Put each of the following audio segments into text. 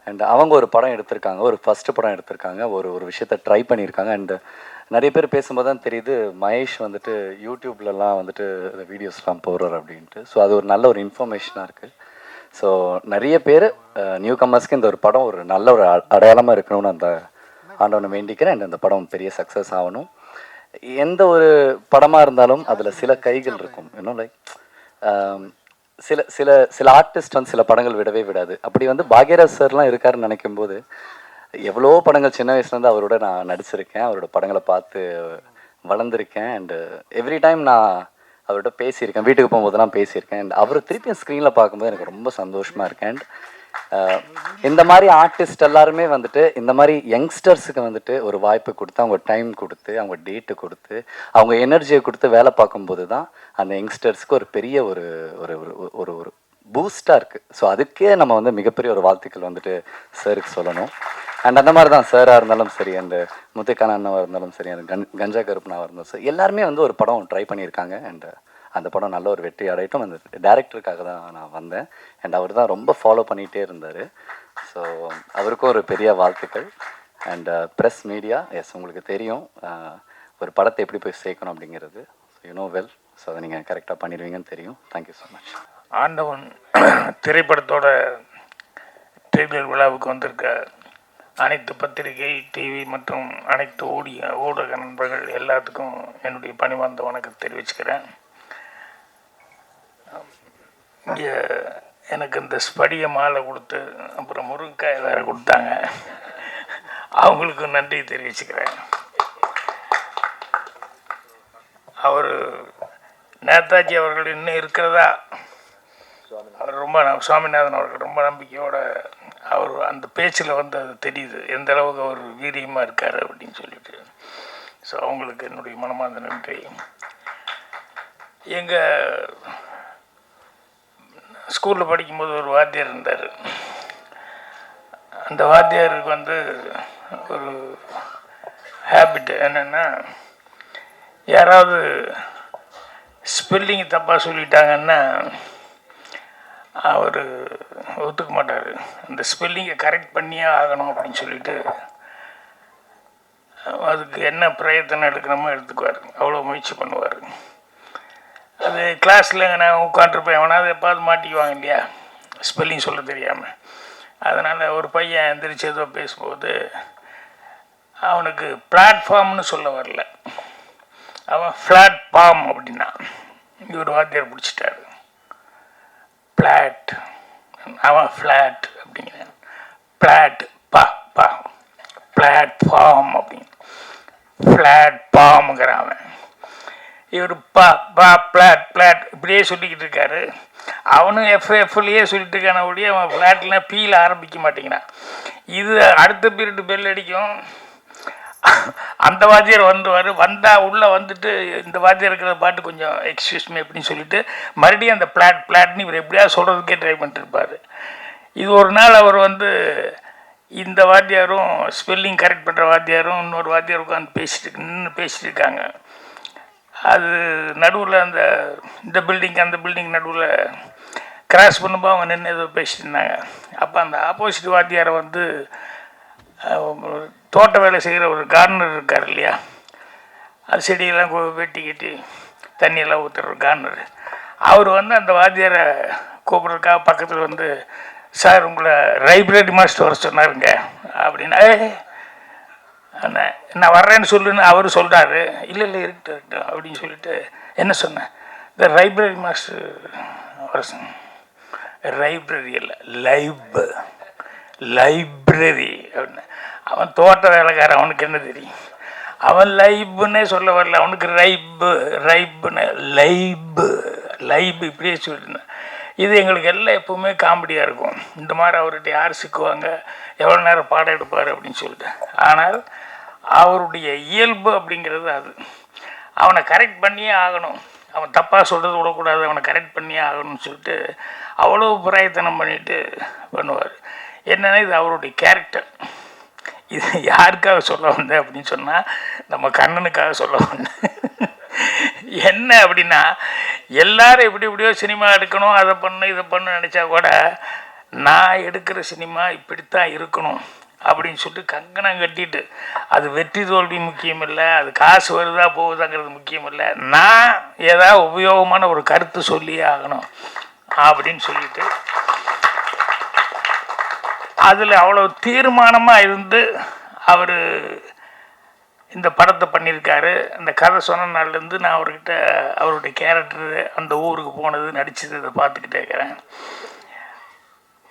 And அவங்க ஒரு படம் எடுத்திருக்காங்க, ஒரு ஃபஸ்ட்டு படம் எடுத்திருக்காங்க, ஒரு ஒரு விஷயத்த ட்ரை பண்ணியிருக்காங்க. அண்ட் நிறைய பேர் பேசும்போது தான் தெரியுது மகேஷ் வந்துட்டு யூடியூப்லலாம் வந்துட்டு வீடியோஸ்லாம் போடுறார் அப்படின்ட்டு. ஸோ அது ஒரு நல்ல ஒரு இன்ஃபர்மேஷனாக இருக்குது. ஸோ நிறைய பேர் நியூ கம்மர்ஸ்க்கு இந்த ஒரு படம் ஒரு நல்ல ஒரு அடையாளமாக இருக்கணும்னு அந்த ஆண்டவனை வேண்டிக்கிறேன். அண்ட் அந்த படம் பெரிய சக்ஸஸ் ஆகணும். எந்த ஒரு படமாக இருந்தாலும் அதில் சில கைகள் இருக்கும், இன்னும் லைக் சில சில சில ஆர்டிஸ்ட் வந்து சில படங்கள் விடவே விடாது. அப்படி வந்து பாக்யராஜ் சார்லாம் இருக்காருன்னு நினைக்கும் போது எவ்வளோ படங்கள் சின்ன வயசுலேருந்து அவரோட நான் நடிச்சிருக்கேன், அவரோட படங்களை பார்த்து வளர்ந்துருக்கேன். அண்டு எவ்ரி டைம் நான் அவர்கிட்ட பேசியிருக்கேன், வீட்டுக்கு போகும்போதெல்லாம் பேசியிருக்கேன். அண்ட் அவர் திருப்பியும் ஸ்க்ரீனில் பார்க்கும்போது எனக்கு ரொம்ப சந்தோஷமாக இருக்கேன். அண்ட் இந்த மாதிரி ஆர்டிஸ்ட் எல்லாருமே வந்துட்டு இந்த மாதிரி யங்ஸ்டர்ஸுக்கு வந்துட்டு ஒரு வாய்ப்பு கொடுத்து, அவங்க டைம் கொடுத்து, அவங்க டேட்டு கொடுத்து, அவங்க எனர்ஜியை கொடுத்து வேலை பார்க்கும்போது தான் அந்த யங்ஸ்டர்ஸ்க்கு ஒரு பெரிய ஒரு ஒரு ஒரு ஒரு பூஸ்டாக இருக்குது. ஸோ அதுக்கே நம்ம வந்து மிகப்பெரிய ஒரு வாழ்த்துக்கள் வந்துட்டு சாருக்கு சொல்லணும். அண்ட் அந்த மாதிரி தான் சாராக இருந்தாலும் சரி, அந்த முத்துக்கான அண்ணாவாக இருந்தாலும் சரி, அந்த கஞ்சா கருப்புனாவாக இருந்தாலும் சரி, எல்லாருமே வந்து ஒரு படம் ட்ரை பண்ணியிருக்காங்க. அண்ட் அந்த படம் நல்ல ஒரு வெற்றி அடையட்டும். அந்த டேரக்டருக்காக தான் நான் வந்தேன். அண்ட் அவர் தான் ரொம்ப ஃபாலோ பண்ணிகிட்டே இருந்தார். ஸோ அவருக்கும் ஒரு பெரிய வாழ்த்துக்கள். அண்ட் ப்ரெஸ் மீடியா, எஸ் உங்களுக்கு தெரியும் ஒரு படத்தை எப்படி போய் சேர்க்கணும் அப்படிங்கிறது. So you know well. So அதை நீங்கள் கரெக்டாக பண்ணிடுவீங்கன்னு தெரியும். Thank you so much. ஆண்டவன் திரைப்படத்தோட ட்ரெய்லர் விழாவுக்கு வந்திருக்க அனைத்து பத்திரிகை, டிவி மற்றும் அனைத்து ஊடக நண்பர்கள் எல்லாத்துக்கும் என்னுடைய பணிவார்ந்த வணக்கத்தை தெரிவிச்சுக்கிறேன். இங்கே எனக்கு இந்த ஸ்படிய மாலை கொடுத்து அப்புறம் முருங்கைக்காய் வேறு கொடுத்தாங்க, அவங்களுக்கு நன்றி தெரிவிச்சுக்கிறேன். அவர் நேதாஜி அவர்கள் இன்னும் இருக்கிறதா, அவர் ரொம்ப சுவாமிநாதன் அவர்கள் ரொம்ப நம்பிக்கையோட அவர் அந்த பேச்சில் வந்து அது தெரியுது எந்த அளவுக்கு அவர் வீரியமாக இருக்கார் அப்படின்னு சொல்லிட்டு. ஸோ அவங்களுக்கு என்னுடைய மனமார்ந்த நன்றி. எங்கள் ஸ்கூலில் படிக்கும்போது ஒரு வாத்தியார் இருந்தார். அந்த வாத்தியாருக்கு வந்து ஒரு ஹேபிட் என்னென்னா, யாராவது ஸ்பெல்லிங் தப்பாக சொல்லிட்டாங்கன்னா அவர் ஒத்துக்க மாட்டார். அந்த ஸ்பெல்லிங்கை கரெக்ட் பண்ணியே ஆகணும் அப்படின்னு சொல்லிட்டு அதுக்கு என்ன பிரயத்தனம் எடுக்கணுமோ எடுத்துக்குவார். அவ்வளோ முயற்சி பண்ணுவார். அது கிளாஸில் நான் உட்காண்ட்ருப்பேன், எவனாவது எப்பாவது மாட்டிக்குவாங்க இல்லையா ஸ்பெல்லிங் சொல்ல தெரியாமல். அதனால் ஒரு பையன் எந்திரிச்சு ஏதோ பேசும்போது அவனுக்கு பிளாட்ஃபார்ம்னு சொல்ல வரல, அவன் ஃப்ளாட் பாம் அப்படின்னா இவர் வாத்தியார் பிடிச்சிட்டாரு. பிளாட், அவன் ஃப்ளாட் அப்படிங்கிறான். பிளாட் பா பா, பிளாட்ஃபார்ம் அப்படின்னு ஃப்ளாட் பாம்ங்கிறான் அவன். இவர் பா பா பிளாட் பிளாட் இப்படியே சொல்லிக்கிட்டு இருக்காரு. அவனும் எஃப்எஃப்லேயே சொல்லிட்டு இருக்கான ஒழிய அவன் ஃப்ளாட்லாம் பீல ஆரம்பிக்க மாட்டேங்கிறான். இது அடுத்த பீரியடு பெல் அடிக்கும், அந்த வாத்தியார் வந்தால் உள்ளே வந்துட்டு இந்த வாத்தியார் இருக்கிற பாட்டு கொஞ்சம் எக்ஸ்கியூஸ் மீ அப்படின்னு சொல்லிட்டு மறுபடியும் அந்த பிளாட்னு இவர் எப்படியாவது சொல்கிறதுக்கே ட்ரை பண்ணிட்டுருப்பார். இது ஒரு நாள் அவர் வந்து இந்த வாத்தியாரும் ஸ்பெல்லிங் கரெக்ட் பண்ணுற வாத்தியாரும் இன்னொரு வாத்தியார் உட்காந்து பேசிட்டு இருக்காங்க. அது நடுவில் இந்த பில்டிங் அந்த பில்டிங் நடுவில் கிராஸ் பண்ணும்போது அவங்க நின்று ஏதோ பேசிட்டு இருந்தாங்க. அப்போ அந்த ஆப்போசிட் வாத்தியாரை வந்து தோட்ட வேலை செய்கிற ஒரு கார்னர் இருக்கார் இல்லையா, அது செடியெல்லாம் வெட்டி கட்டி தண்ணியெல்லாம் ஊற்றுற ஒரு கார்னர், அவர் வந்து அந்த வாத்தியாரை கூப்பிட்றதுக்காக பக்கத்தில் வந்து, சார் உங்களை லைப்ரரி மாஸ்டர் வர சொன்னாருங்க அப்படின்னா, நான் வர்றேன்னு சொல்லுன்னு அவர் சொல்கிறாரு. இல்லை இருக்கட்டும் அப்படின்னு சொல்லிட்டு என்ன சொன்னேன், இந்த லைப்ரரி மாஸ்டர் வர சொன்னேன். லைப்ரரி இல்லை லைப்ரரி அப்படின்னு. அவன் தோட்ட வேலைக்காரன், அவனுக்கு என்ன தெரியும், அவன் லைப்புன்னே சொல்ல வரல, அவனுக்கு ரைப்புன்னு லைப் இப்படியே சொல்லியிருந்தேன். இது எங்களுக்கு எல்லாம் எப்போவுமே காமெடியாக இருக்கும். இந்த மாதிரி அவர்கிட்ட யார் சிக்குவாங்க, எவ்வளோ நேரம் பாடம் எடுப்பார் அப்படின்னு சொல்லிட்டு. ஆனால் அவருடைய இயல்பு அப்படிங்கிறது அது. அவனை கரெக்ட் பண்ணியே ஆகணும், அவன் தப்பாக சொல்கிறது விடக்கூடாது, அவனை கரெக்ட் பண்ணியே ஆகணும்னு சொல்லிட்டு அவ்வளோ பிரயத்தனம் பண்ணிட்டு பண்ணுவார். என்னென்னா இது அவருடைய கேரக்டர். இது யாருக்காக சொல்ல வந்தேன் அப்படின்னு சொன்னால் நம்ம கண்ணனுக்காக சொல்ல வந்தேன். என்ன அப்படின்னா, எல்லாரும் எப்படியோ சினிமா எடுக்கணும், அதை பண்ணணும் இதை பண்ணணும் நினச்சா கூட நான் எடுக்கிற சினிமா இப்படித்தான் இருக்கணும் அப்படின்னு சொல்லிட்டு கங்கணம் கட்டிட்டு, அது வெற்றி தோல்வி முக்கியம் இல்லை, அது காசு வருதா போகுதாங்கிறது முக்கியம் இல்லை, நான் ஏதாவது உபயோகமான ஒரு கருத்து சொல்லியே ஆகணும் அப்படின்னு சொல்லிட்டு அதில் அவ்வளோ தீர்மானமாக இருந்து அவர் இந்த படத்தை பண்ணியிருக்காரு. அந்த கதை சொன்ன நாள்லேருந்து நான் அவர்கிட்ட அவருடைய கேரக்டர் அந்த ஊருக்கு போனது நடிச்சது இதை பார்த்துக்கிட்டே இருக்கிறேன்.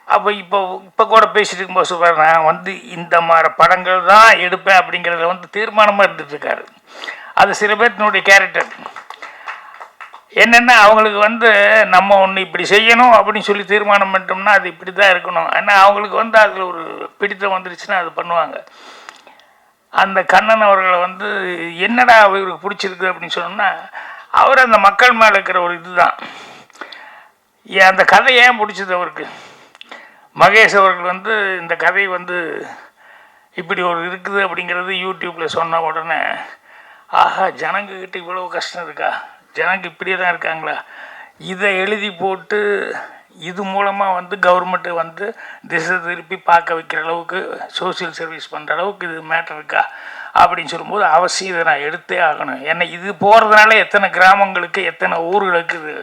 அப்போ இப்போ கூட பேசிட்டு இருக்கும்போது சொல்வார், நான் வந்து இந்த மாதிரி படங்கள் தான் எடுப்பேன் அப்படிங்கிறத வந்து தீர்மானமாக இருந்துகிட்ருக்காரு. அது சில பேர்த்தினுடைய கேரக்டர் என்னென்னா, அவங்களுக்கு வந்து நம்ம ஒன்று இப்படி செய்யணும் அப்படின்னு சொல்லி தீர்மானம் பண்ணிட்டோம்னா அது இப்படி தான் இருக்கணும். ஆனால் அவங்களுக்கு வந்து அதில் ஒரு பிடித்தம் வந்துருச்சுன்னா அது பண்ணுவாங்க. அந்த கண்ணன் அவர்களை வந்து என்னடா அவருக்கு பிடிச்சிருக்கு அப்படின்னு சொன்னோம்னா, அவர் அந்த மக்கள் மேலே இருக்கிற ஒரு இதுதான். அந்த கதை ஏன் பிடிச்சது அவருக்கு? மகேஷ் அவர்கள் வந்து இந்த கதை வந்து இப்படி ஒரு இருக்குது அப்படிங்கிறது யூடியூப்பில் சொன்ன உடனே, ஆஹா ஜனங்கக்கிட்ட இவ்வளோ கஷ்டம் இருக்கா, ஜனங்க இப்படியே தான் இருக்காங்களா, இதை எழுதி போட்டு இது மூலமாக வந்து கவர்மெண்ட்டு வந்து திசை திருப்பி பார்க்க வைக்கிற அளவுக்கு சோசியல் சர்வீஸ் பண்ணுற அளவுக்கு இது மேட்டர் இருக்கா அப்படின்னு சொல்லும்போது அவசியம் இதை நான் எடுத்தே ஆகணும். ஏன்னா இது போகிறதுனால எத்தனை கிராமங்களுக்கு எத்தனை ஊர்களுக்கு இது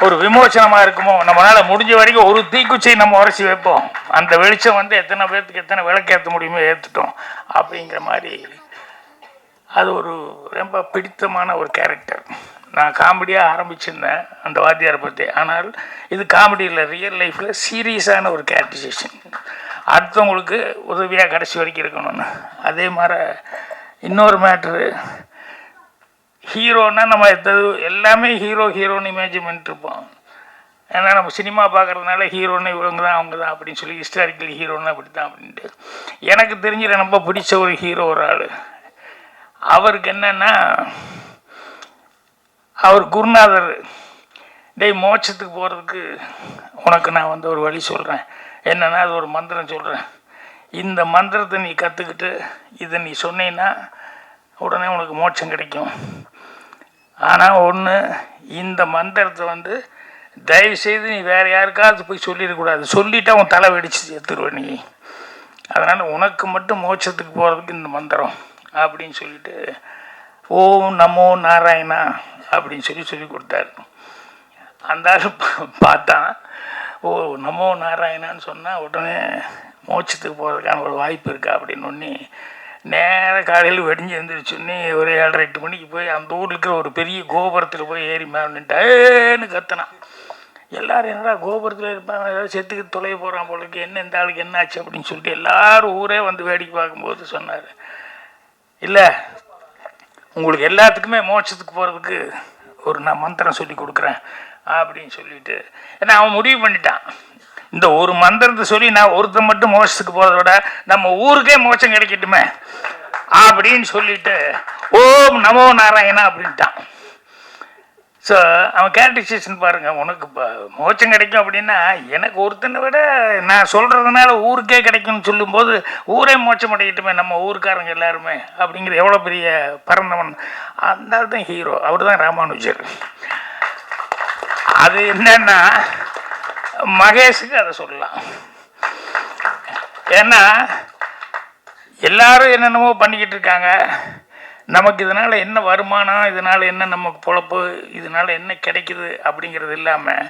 ஒரு விமோசனமாக இருக்குமோ. நம்மளால் முடிஞ்ச வரைக்கும் ஒரு தீக்குச்சியை நம்ம உரைச்சி வைப்போம், அந்த வெளிச்சம் வந்து எத்தனை பேர்த்துக்கு எத்தனை விளக்கேற்ற முடியுமோ ஏற்றுட்டோம் அப்படிங்கிற மாதிரி. அது ஒரு ரொம்ப பிடித்தமான ஒரு கேரக்டர். நான் காமெடியாக ஆரம்பிச்சிருந்தேன் அந்த வாத்தியாரை பற்றி, ஆனால் இது காமெடியில் ரியல் லைஃப்பில் சீரியஸான ஒரு கேரக்டரைசேஷன், அடுத்தவங்களுக்கு உதவியாக கடைசி வரைக்கும் இருக்கணும்னு. அதே மாதிரி இன்னொரு மேட்ரு, ஹீரோன்னா நம்ம எல்லாமே ஹீரோன்னு இமேஜின் பண்ணிட்டுருப்போம். ஏன்னா நம்ம சினிமா பார்க்குறதுனால ஹீரோன்னு இவங்க தான் அவங்க தான் அப்படின்னு சொல்லி ஹிஸ்டாரிக்கல் ஹீரோன்னு அப்படி தான் அப்படின்ட்டு. எனக்கு தெரிஞ்ச ரொம்ப பிடிச்ச ஒரு ஹீரோ ஒரு ஆள். அவருக்கு என்னென்னா, அவர் குருநாதர், டேய் மோட்சத்துக்கு போகிறதுக்கு உனக்கு நான் வந்து ஒரு வழி சொல்கிறேன், என்னென்னா அது ஒரு மந்திரம் சொல்கிறேன், இந்த மந்திரத்தை நீ கற்றுக்கிட்டு இதை நீ சொன்னீன்னா உடனே உனக்கு மோட்சம் கிடைக்கும். ஆனால் ஒன்று, இந்த மந்திரத்தை வந்து தயவுசெய்து நீ வேறு யாருக்காவது போய் சொல்லிடக்கூடாது, சொல்லிவிட்டு அவன் தலை வெடிச்சு எடுத்துருவேன் நீ, அதனால் உனக்கு மட்டும் மோட்சத்துக்கு போகிறதுக்கு இந்த மந்திரம் அப்படின்னு சொல்லிட்டு ஓம் நமோ நாராயணா அப்படின்னு சொல்லி கொடுத்தாரு. அந்த ஆள் பார்த்தான், ஓ நமோ நாராயணான்னு சொன்னால் உடனே மோட்சத்துக்கு போகிறதுக்கான ஒரு வாய்ப்பு இருக்கா அப்படின்னு ஒன்று நேராக காலையில் வெடிஞ்சு எழுந்திரிச்சோன்னே ஒரு 7:30-8 மணிக்கு போய் அந்த ஊரில் இருக்கிற ஒரு பெரிய கோபுரத்தில் போய் ஏறி மேன்னுட்டான்னு கத்தினான். எல்லோரும் என்னடா கோபுரத்தில் இருப்பாங்க, ஏதாவது செத்துக்கு தொலைய போகிறான் போலுக்கு, என்ன இந்த ஆளுக்கு என்ன ஆச்சு அப்படின்னு சொல்லிட்டு எல்லோரும் ஊரே வந்து வேடிக்கை பார்க்கும்போது சொன்னார், இல்லை உங்களுக்கு எல்லாத்துக்குமே மோட்சத்துக்கு போகிறதுக்கு ஒரு நான் மந்திரம் சொல்லி கொடுக்குறேன் அப்படின்னு சொல்லிட்டு. ஏன்னா அவன் முடிவு பண்ணிட்டான், இந்த ஒரு மந்திரத்தை சொல்லி நான் ஒருத்தன் மட்டும் மோட்சத்துக்கு போகிறத விட நம்ம ஊருக்கே மோட்சம் கிடைக்கட்டுமே அப்படின்னு சொல்லிட்டு ஓம் நமோ நாராயணா அப்படின்ட்டான். ஸோ அவன் கேரக்டரைசேஷன் பாருங்கள், உனக்கு இப்போ மோட்சம் கிடைக்கும் அப்படின்னா எனக்கு ஒருத்தனை விட நான் சொல்கிறதுனால ஊருக்கே கிடைக்கும்னு சொல்லும்போது ஊரே மோட்சம் அடையட்டுமே நம்ம ஊருக்காரங்க எல்லாருமே அப்படிங்கிற எவ்வளோ பெரிய பரந்தவன். அந்த தான் ஹீரோ, அவர் தான் ராமானுஜர். அது என்னன்னா மகேஷுக்கு அதை சொல்லலாம். ஏன்னா எல்லாரும் என்னென்னமோ பண்ணிக்கிட்டு இருக்காங்க, நமக்கு இதனால் என்ன வருமானம், இதனால் என்ன நமக்கு பொழப்பு, இதனால் என்ன கிடைக்குது அப்படிங்கிறது இல்லாமல்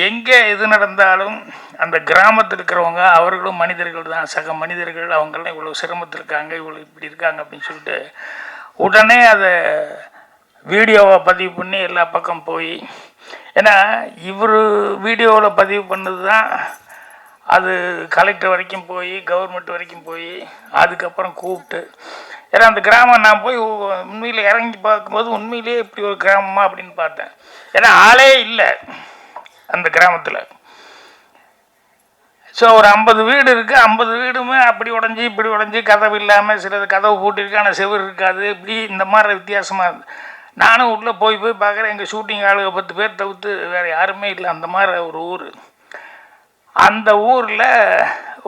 எங்கே எது நடந்தாலும் அந்த கிராமத்தில் இருக்கிறவங்க அவர்களும் மனிதர்கள் தான், சக மனிதர்கள், அவங்களாம் இவ்வளோ சிரமத்தில் இருக்காங்க, இவ்வளோ இப்படி இருக்காங்க அப்படின்னு சொல்லிட்டு உடனே அதை வீடியோவை பதிவு பண்ணி எல்லா பக்கம் போய், ஏன்னா இவர் வீடியோவில் பதிவு பண்ணது தான் அது கலெக்டர் வரைக்கும் போய் கவர்மெண்ட் வரைக்கும் போய் அதுக்கப்புறம் கூப்பிட்டு, ஏன்னா அந்த கிராமம் நான் போய் உண்மையில் இறங்கி பார்க்கும்போது உண்மையிலேயே இப்படி ஒரு கிராமமா அப்படின்னு பார்த்தேன். ஏன்னா ஆளே இல்லை அந்த கிராமத்தில். ஸோ ஒரு 50 வீடு இருக்குது, 50 வீடுமே அப்படி உடஞ்சி இப்படி உடஞ்சி, கதவு இல்லாமல், சிலது கதவு பூட்டிருக்கு ஆனால் செவர் இருக்காது, இப்படி இந்த மாதிரி வித்தியாசமாக இருக்குது. நானும் உள்ளே போய் பார்க்குறேன், எங்கள் ஷூட்டிங் ஆளுக 10 பேர் தவிர்த்து வேறு யாருமே இல்லை. அந்த மாதிரி ஒரு ஊர். அந்த ஊரில்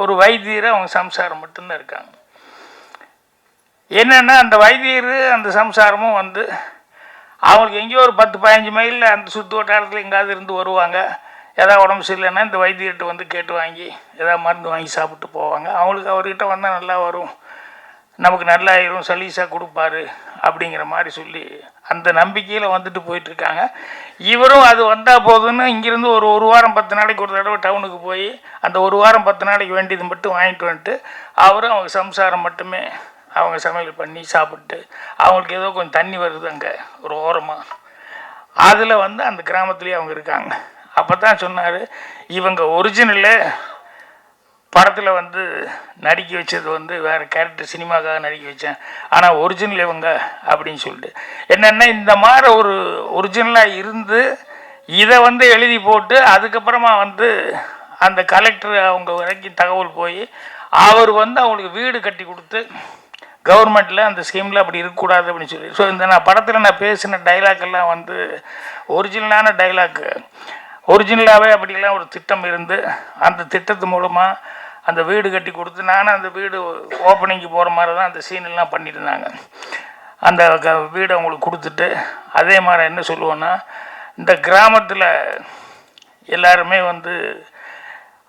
ஒரு வைத்தியர் அவங்க சம்சாரம் மட்டும்தான் இருக்காங்க. என்னென்னா அந்த வைத்தியர் அந்த சம்சாரமும் வந்து அவங்களுக்கு எங்கேயோ ஒரு 10-15 மைலில் அந்த சுற்று வட்டாரத்தில் எங்கேயாவது இருந்து வருவாங்க. ஏதாவது உடம்பு சரியில்லைன்னா இந்த வைத்தியர்கிட்ட வந்து கேட்டு வாங்கி ஏதாவது மருந்து வாங்கி சாப்பிட்டு போவாங்க. அவங்களுக்கு அவர்கிட்ட வந்தால் நல்லா வரும், நமக்கு நல்லாயிரும், சலீஸாக கொடுப்பாரு அப்படிங்கிற மாதிரி சொல்லி அந்த நம்பிக்கையில் வந்துட்டு போயிட்டுருக்காங்க. இவரும் அது வந்தால் போதுன்னு இங்கேருந்து ஒரு வாரம் 10 நாளைக்கு ஒரு தடவை டவுனுக்கு போய் அந்த 1 வாரம் 10 நாளைக்கு வேண்டியது மட்டும் வாங்கிட்டு வந்துட்டு அவரும் அவங்க சம்சாரம் மட்டுமே அவங்க சமையல் பண்ணி சாப்பிட்டு அவங்களுக்கு ஏதோ கொஞ்சம் தண்ணி வருது அங்கே ஒரு ஓரமாக, அதில் வந்து அந்த கிராமத்துலேயே அவங்க இருக்காங்க. அப்போ தான் சொன்னார், இவங்க ஒரிஜினலு படத்தில் வந்து நடிக்க வச்சது வந்து வேறு கேரக்டர், சினிமாக்காக நடிக்க வச்சேன், ஆனால் ஒரிஜினல் இவங்க அப்படின்னு சொல்லிட்டு. என்னென்னா இந்த மாதிரி ஒரு ஒரிஜினலாக இருந்து இதை வந்து எழுதி போட்டு அதுக்கப்புறமா வந்து அந்த கலெக்டர் அவங்க வரைக்கும் தகவல் போய் அவர் வந்து அவங்களுக்கு வீடு கட்டி கொடுத்து கவர்மெண்ட்டில் அந்த ஸ்கீமில் அப்படி இருக்கக்கூடாது அப்படின்னு சொல்லி. ஸோ இந்த நான் படத்தில் நான் பேசின டைலாக்கெல்லாம் வந்து ஒரிஜினலான டைலாக்கு, ஒரிஜினலாகவே அப்படிலாம் ஒரு திட்டம் இருந்து அந்த திட்டத்து மூலமாக அந்த வீடு கட்டி கொடுத்து நானும் அந்த வீடு ஓப்பனிங்க்கு போகிற மாதிரி தான் அந்த சீனெல்லாம் பண்ணியிருந்தாங்க. அந்த வீடு அவங்களுக்கு கொடுத்துட்டு அதே மாதிரி என்ன சொல்லுவோன்னா, இந்த கிராமத்தில் எல்லாருமே வந்து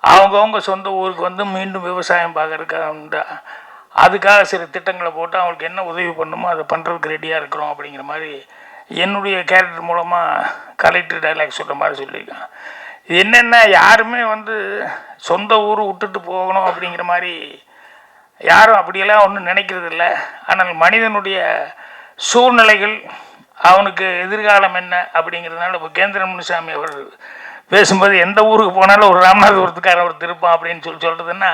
அவங்கவுங்க சொந்த ஊருக்கு வந்து மீண்டும் விவசாயம் பார்க்கறதுக்காக அதுக்காக சில திட்டங்களை போட்டு அவங்களுக்கு என்ன உதவி பண்ணுமோ அதை பண்ணுறதுக்கு ரெடியாக இருக்கிறோம் அப்படிங்கிற மாதிரி என்னுடைய கேரக்டர் மூலமாக கலெக்டர் டைலாக் சொல்கிற மாதிரி சொல்லியிருக்கான். இது என்னென்னா, யாருமே வந்து சொந்த ஊர் விட்டுட்டு போகணும் அப்படிங்கிற மாதிரி யாரும் அப்படியெல்லாம் ஒன்றும் நினைக்கிறது இல்லை. ஆனால் மனிதனுடைய சூழ்நிலைகள் அவனுக்கு எதிர்காலம் என்ன அப்படிங்கிறதுனால இப்போ கேந்திர முனுசாமி அவர் பேசும்போது எந்த ஊருக்கு போனாலும் ஒரு ராமநாதபுரத்துக்காரன் ஒரு திருப்பான் அப்படின்னு சொல்கிறதுன்னா,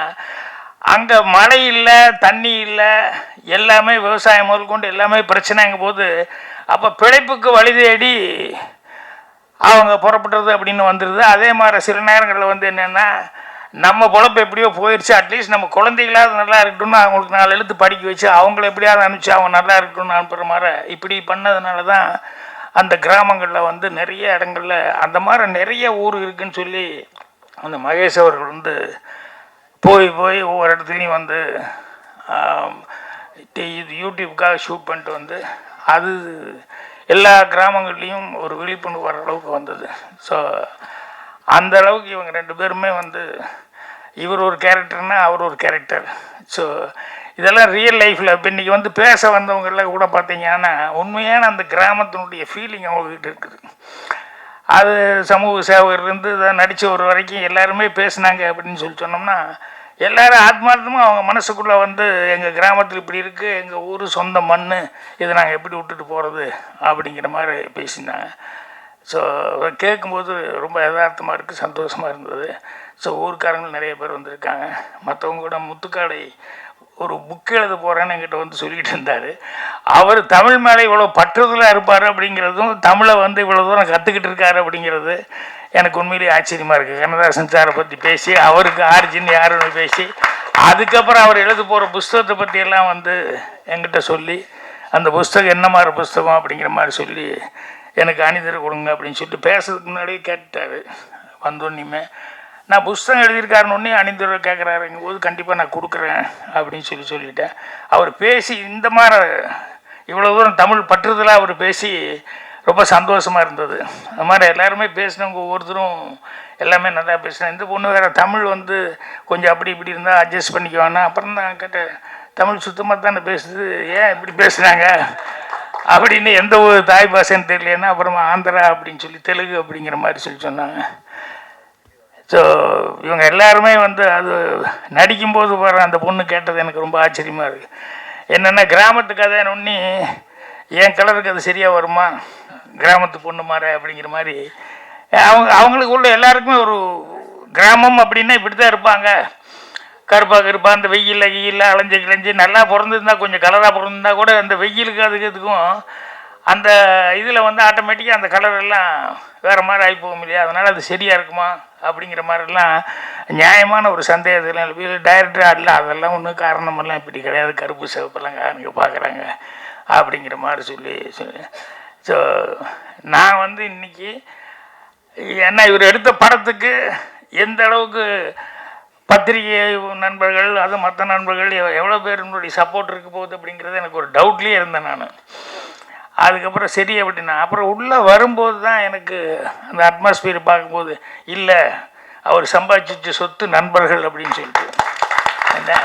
அங்கே மழை இல்லை, தண்ணி இல்லை, எல்லாமே விவசாயம் முதல் கொண்டு எல்லாமே பிரச்சனைங்க போது அப்போ பிழைப்புக்கு வழி தேடி அவங்க புறப்படுறது அப்படின்னு வந்துடுது. அதே மாதிரி சில நேரங்களில் வந்து என்னென்னா, நம்ம பொழப்பு எப்படியோ போயிடுச்சு, அட்லீஸ்ட் நம்ம குழந்தைகளாவது நல்லா இருக்கணும்னு அவங்களுக்கு 4 எழுத்து படிக்க வச்சு அவங்கள எப்படியாவது அனுப்பிச்சு அவங்க நல்லா இருக்கணும்னு அனுப்புகிற மாதிரி இப்படி பண்ணதுனால தான் அந்த கிராமங்களில் வந்து நிறைய இடங்களில் அந்த மாதிரி நிறைய ஊர் இருக்குதுன்னு சொல்லி அந்த மகேஷ் அவர்கள் வந்து போய் ஒவ்வொரு இடத்துலையும் வந்து இது யூடியூப்புக்காக ஷூட் பண்ணிட்டு வந்து அது எல்லா கிராமங்கள்லேயும் ஒரு விழிப்புணர்வு வர அளவுக்கு வந்தது. ஸோ அந்த அளவுக்கு இவங்க 2 பேருமே வந்து இவர் ஒரு கேரக்டர்னா அவர் ஒரு கேரக்டர். ஸோ இதெல்லாம் ரியல் லைஃப்பில் இப்போ இன்றைக்கி வந்து பேச வந்தவங்கெல்லாம் கூட பார்த்தீங்கன்னா உண்மையான அந்த கிராமத்தினுடைய ஃபீலிங் அவங்கக்கிட்ட இருக்குது. அது சமூக சேவகர்லேருந்து இதை நடித்த ஒரு வரைக்கும் எல்லாருமே பேசுனாங்க அப்படின்னு சொல்லி சொன்னோம்னா, எல்லோரும் ஆத்மார்த்தமாக அவங்க மனசுக்குள்ளே வந்து எங்கள் கிராமத்தில் இப்படி இருக்குது, எங்கள் ஊர் சொந்த மண், இதை நாங்கள் எப்படி விட்டுட்டு போகிறது அப்படிங்கிற மாதிரி பேசியிருந்தாங்க. ஸோ கேட்கும்போது ரொம்ப யதார்த்தமாக இருக்குது, சந்தோஷமாக இருந்தது. ஸோ ஊருக்காரங்களும் நிறைய பேர் வந்திருக்காங்க. மற்றவங்க கூட முத்துக்காடை ஒரு புக் எழுத போகிறேன்னு என்கிட்ட வந்து சொல்லிக்கிட்டு இருந்தார். அவர் தமிழ் மேலே இவ்வளோ பற்றுதலாக இருப்பார் அப்படிங்கிறதும் தமிழை வந்து இவ்வளோ தூரம் கற்றுக்கிட்டு இருக்காரு அப்படிங்கிறது எனக்கு உண்மையிலேயே ஆச்சரியமாக இருக்குது. கண்ணதாசன் சாரை பற்றி பேசி அவருக்கு ஆரிஜின் யாருன்னு பேசி அதுக்கப்புறம் அவர் எழுத போகிற புஸ்தகத்தை பற்றியெல்லாம் வந்து என்கிட்ட சொல்லி அந்த புஸ்தகம் என்ன மாதிரி புஸ்தகம் அப்படிங்கிற மாதிரி சொல்லி எனக்கு அணிதர் கொடுங்க அப்படின்னு சொல்லிட்டு பேசுறதுக்கு முன்னாடியே கேட்டார். வந்தோன்னையுமே நான் புஸ்தகம் எழுதியிருக்காருன்னு அணிந்தரை கேட்குறாருங்கும் போது கண்டிப்பாக நான் கொடுக்குறேன் அப்படின்னு சொல்லிட்டேன். அவர் பேசி இந்த மாதிரி இவ்வளோ தூரம் தமிழ் பற்றுதலாக அவர் பேசி ரொம்ப சந்தோஷமாக இருந்தது. அது மாதிரி எல்லாருமே பேசினவங்க ஒவ்வொருத்தரும் எல்லாமே நல்லா பேசினேன். இந்த பொண்ணு வேறு தமிழ் வந்து கொஞ்சம் அப்படி இப்படி இருந்தால் அட்ஜஸ்ட் பண்ணிக்குவானா. அப்புறம் தான் கேட்டேன், தமிழ் சுத்தமாக தானே பேசுது, ஏன் இப்படி பேசுகிறாங்க அப்படின்னு. எந்த ஒரு தாய் பாஷைன்னு தெரியலன்னா அப்புறமா ஆந்திரா அப்படின்னு சொல்லி தெலுங்கு அப்படிங்கிற மாதிரி சொன்னாங்க. ஸோ இவங்க எல்லாருமே வந்து அது நடிக்கும்போது வர அந்த பொண்ணு கேட்டது எனக்கு ரொம்ப ஆச்சரியமாக இருக்குது. என்னென்னா, கிராமத்து கதைன்னு ஒன்றி என் கலருக்கு அது சரியாக வருமா, கிராமத்து பொண்ணு மாதிரி அப்படிங்கிற மாதிரி அவங்களுக்கு உள்ள எல்லாருக்குமே ஒரு கிராமம் அப்படின்னா இப்படி தான் இருப்பாங்க. கருப்பாக இருப்பா, அந்த வெயிலில் அலைஞ்சு கிளைஞ்சி நல்லா பிறந்திருந்தா கொஞ்சம் கலராக பிறந்திருந்தா கூட அந்த வெயிலுக்கு அதுக்கும் அந்த இதில் வந்து ஆட்டோமேட்டிக்காக அந்த கலர் எல்லாம் வேறு மாதிரி ஆகி போகும் இல்லையா. அதனால் அது சரியாக இருக்குமா அப்படிங்கிற மாதிரிலாம் நியாயமான ஒரு சந்தேகத்தில் டைரக்டராக இல்லை, அதெல்லாம் ஒன்றும் காரணமெல்லாம் இப்படி கிடையாது, கருப்பு சிவப்பெல்லாம் காரங்க பார்க்குறாங்க அப்படிங்கிற மாதிரி சொல்லி. ஸோ நான் வந்து இன்றைக்கி ஏன்னா இவர் எடுத்த படத்துக்கு எந்த அளவுக்கு பத்திரிகை நண்பர்கள் அது மற்ற நண்பர்கள் எவ்வளோ பேர் என்னுடைய சப்போர்ட் இருக்க போகுது அப்படிங்கிறது எனக்கு ஒரு டவுட்லேயே இருந்தேன் நான். அதுக்கப்புறம் சரி அப்படின்னா அப்புறம் உள்ளே வரும்போது தான் எனக்கு அந்த அட்மாஸ்பியர் பார்க்கும்போது இல்லை அவர் சம்பாதிச்ச சொத்து நண்பர்கள் அப்படின்னு சொல்லிட்டு என்ன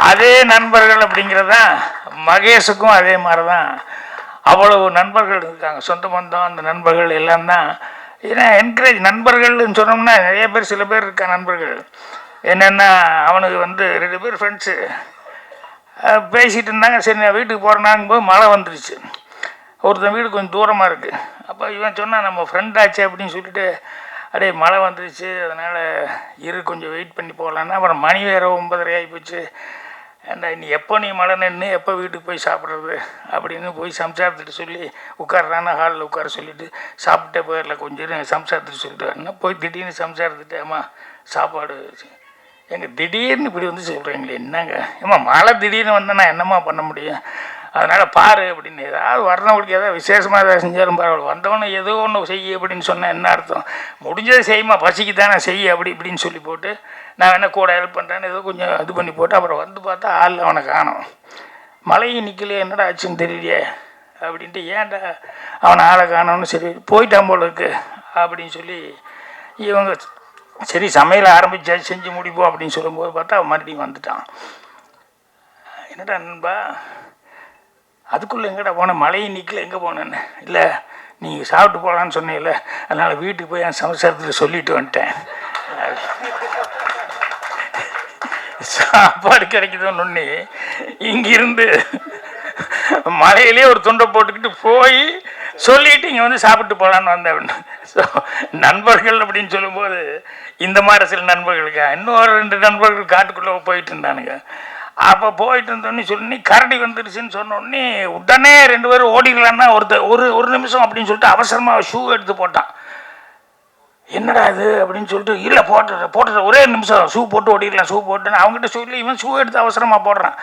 அதே நண்பர்கள் அப்படிங்கிறதான் மகேஷுக்கும் அதே மாதிரி தான் அவ்வளவு நண்பர்கள் இருக்காங்க, சொந்த பந்தம் அந்த நண்பர்கள் எல்லாம் தான். ஏன்னா என்கரேஜ் நண்பர்கள்னு சொன்னோம்னா நிறைய பேர் சில பேர் இருக்கா நண்பர்கள் என்னென்னா அவனுக்கு வந்து 2 பேர் ஃப்ரெண்ட்ஸு பேசிகிட்டு இருந்தாங்க. சரி நான் வீட்டுக்கு போகிறேன்னாங்கும் போது மழை வந்துருச்சு. ஒருத்தன் வீடு கொஞ்சம் தூரமாக இருக்குது. அப்போ இவன் சொன்னால் நம்ம ஃப்ரெண்ட் ஆச்சு அப்படின்னு சொல்லிட்டு அப்படியே மழை வந்துருச்சு அதனால் கொஞ்சம் வெயிட் பண்ணி போகலான்னா அப்புறம் மணி வேறு 9:30 ஆகிப்போச்சு. ஏண்டா நீ எப்போ நீ மழை நின்று எப்போ வீட்டுக்கு போய் சாப்பிட்றது அப்படின்னு போய் சம்சாரத்துட்டு சொல்லி உட்கார்றானா ஹாலில் உட்கார சொல்லிவிட்டு சாப்பிட்டே போயிடல கொஞ்சம் சம்சாரத்துட்டு சொல்லிட்டு வரேன்னா போய் திடீர்னு சம்சாரத்துட்டு அம்மா சாப்பாடு எங்கள் திடீர்னு இப்படி வந்து சொல்கிறீங்களே என்னங்க ஏம்மா மழை திடீர்னு வந்தால் நான் என்னம்மா பண்ண முடியும், அதனால் பாரு அப்படின்னு ஏதாவது வர்றவங்களுக்கு ஏதாவது விசேஷமாக ஏதாவது செஞ்சாலும் பரவாயில்ல, வந்தவொன்னே ஏதோ ஒன்று செய்ய அப்படின்னு சொன்னால் என்ன அர்த்தம், முடிஞ்சதை செய்யுமா பசிக்கு தானே செய்ய அப்படி இப்படின்னு சொல்லி போட்டு நான் என்ன கூட ஹெல்ப் பண்ணுறேன்னு ஏதோ கொஞ்சம் இது பண்ணி போட்டு அப்புறம் வந்து பார்த்தா ஆள் அவனை காணோம். மழையும் நிற்கலையே என்னடா ஆச்சுன்னு தெரியலையே அப்படின்ட்டு ஏன்டா அவனை ஆளை காணோன்னு சரி போயிட்டான் போல இருக்கு அப்படின்னு சொல்லி இவங்க சரி சமையல் ஆரம்பிச்சா செஞ்சு முடிப்போம் அப்படின்னு சொல்லும்போது பார்த்தா அவன் மறுபடியும் வந்துட்டான். என்னடா நண்பா அதுக்குள்ளே எங்கடா போனேன், மழையும் நிற்கல எங்கே போனேன்னு, இல்லை நீங்கள் சாப்பிட்டு போகலான்னு சொன்னீங்கல்ல அதனால் வீட்டுக்கு போய் என் சம்சாரத்தில் சொல்லிட்டு வந்துட்டேன். சாப்பாடு கிடைக்குதுன்னு ஒன்று இங்கிருந்து மலையிலே ஒரு துண்டை போட்டுக்கிட்டு போய் சொல்லிட்டு இங்கே வந்து சாப்பிட்டு போகலான்னு வந்தேன். ஸோ நண்பர்கள் அப்படின்னு சொல்லும்போது இந்த மாதிரி சில நண்பர்களுக்கு இன்னொரு 2 நண்பர்கள் காட்டுக்குள்ளே போயிட்டு இருந்தானுங்க. அப்போ போயிட்டு இருந்தோடனே சொல்லி கரடி வந்துடுச்சுன்னு சொன்னோடனே உடனே 2 பேரும் ஓடிக்கலான்னா ஒரு நிமிஷம் அப்படின்னு சொல்லிட்டு அவசரமாக ஷூ எடுத்து போட்டான். என்னடா இது அப்படின்னு சொல்லிட்டு இல்லை போட்டுற ஒரே நிமிஷம் ஷூ போட்டு ஓடிக்கலாம் ஷூ போட்டுன்னு அவங்ககிட்ட சொல்லி இவன் ஷூ எடுத்து அவசரமாக போடுறான்.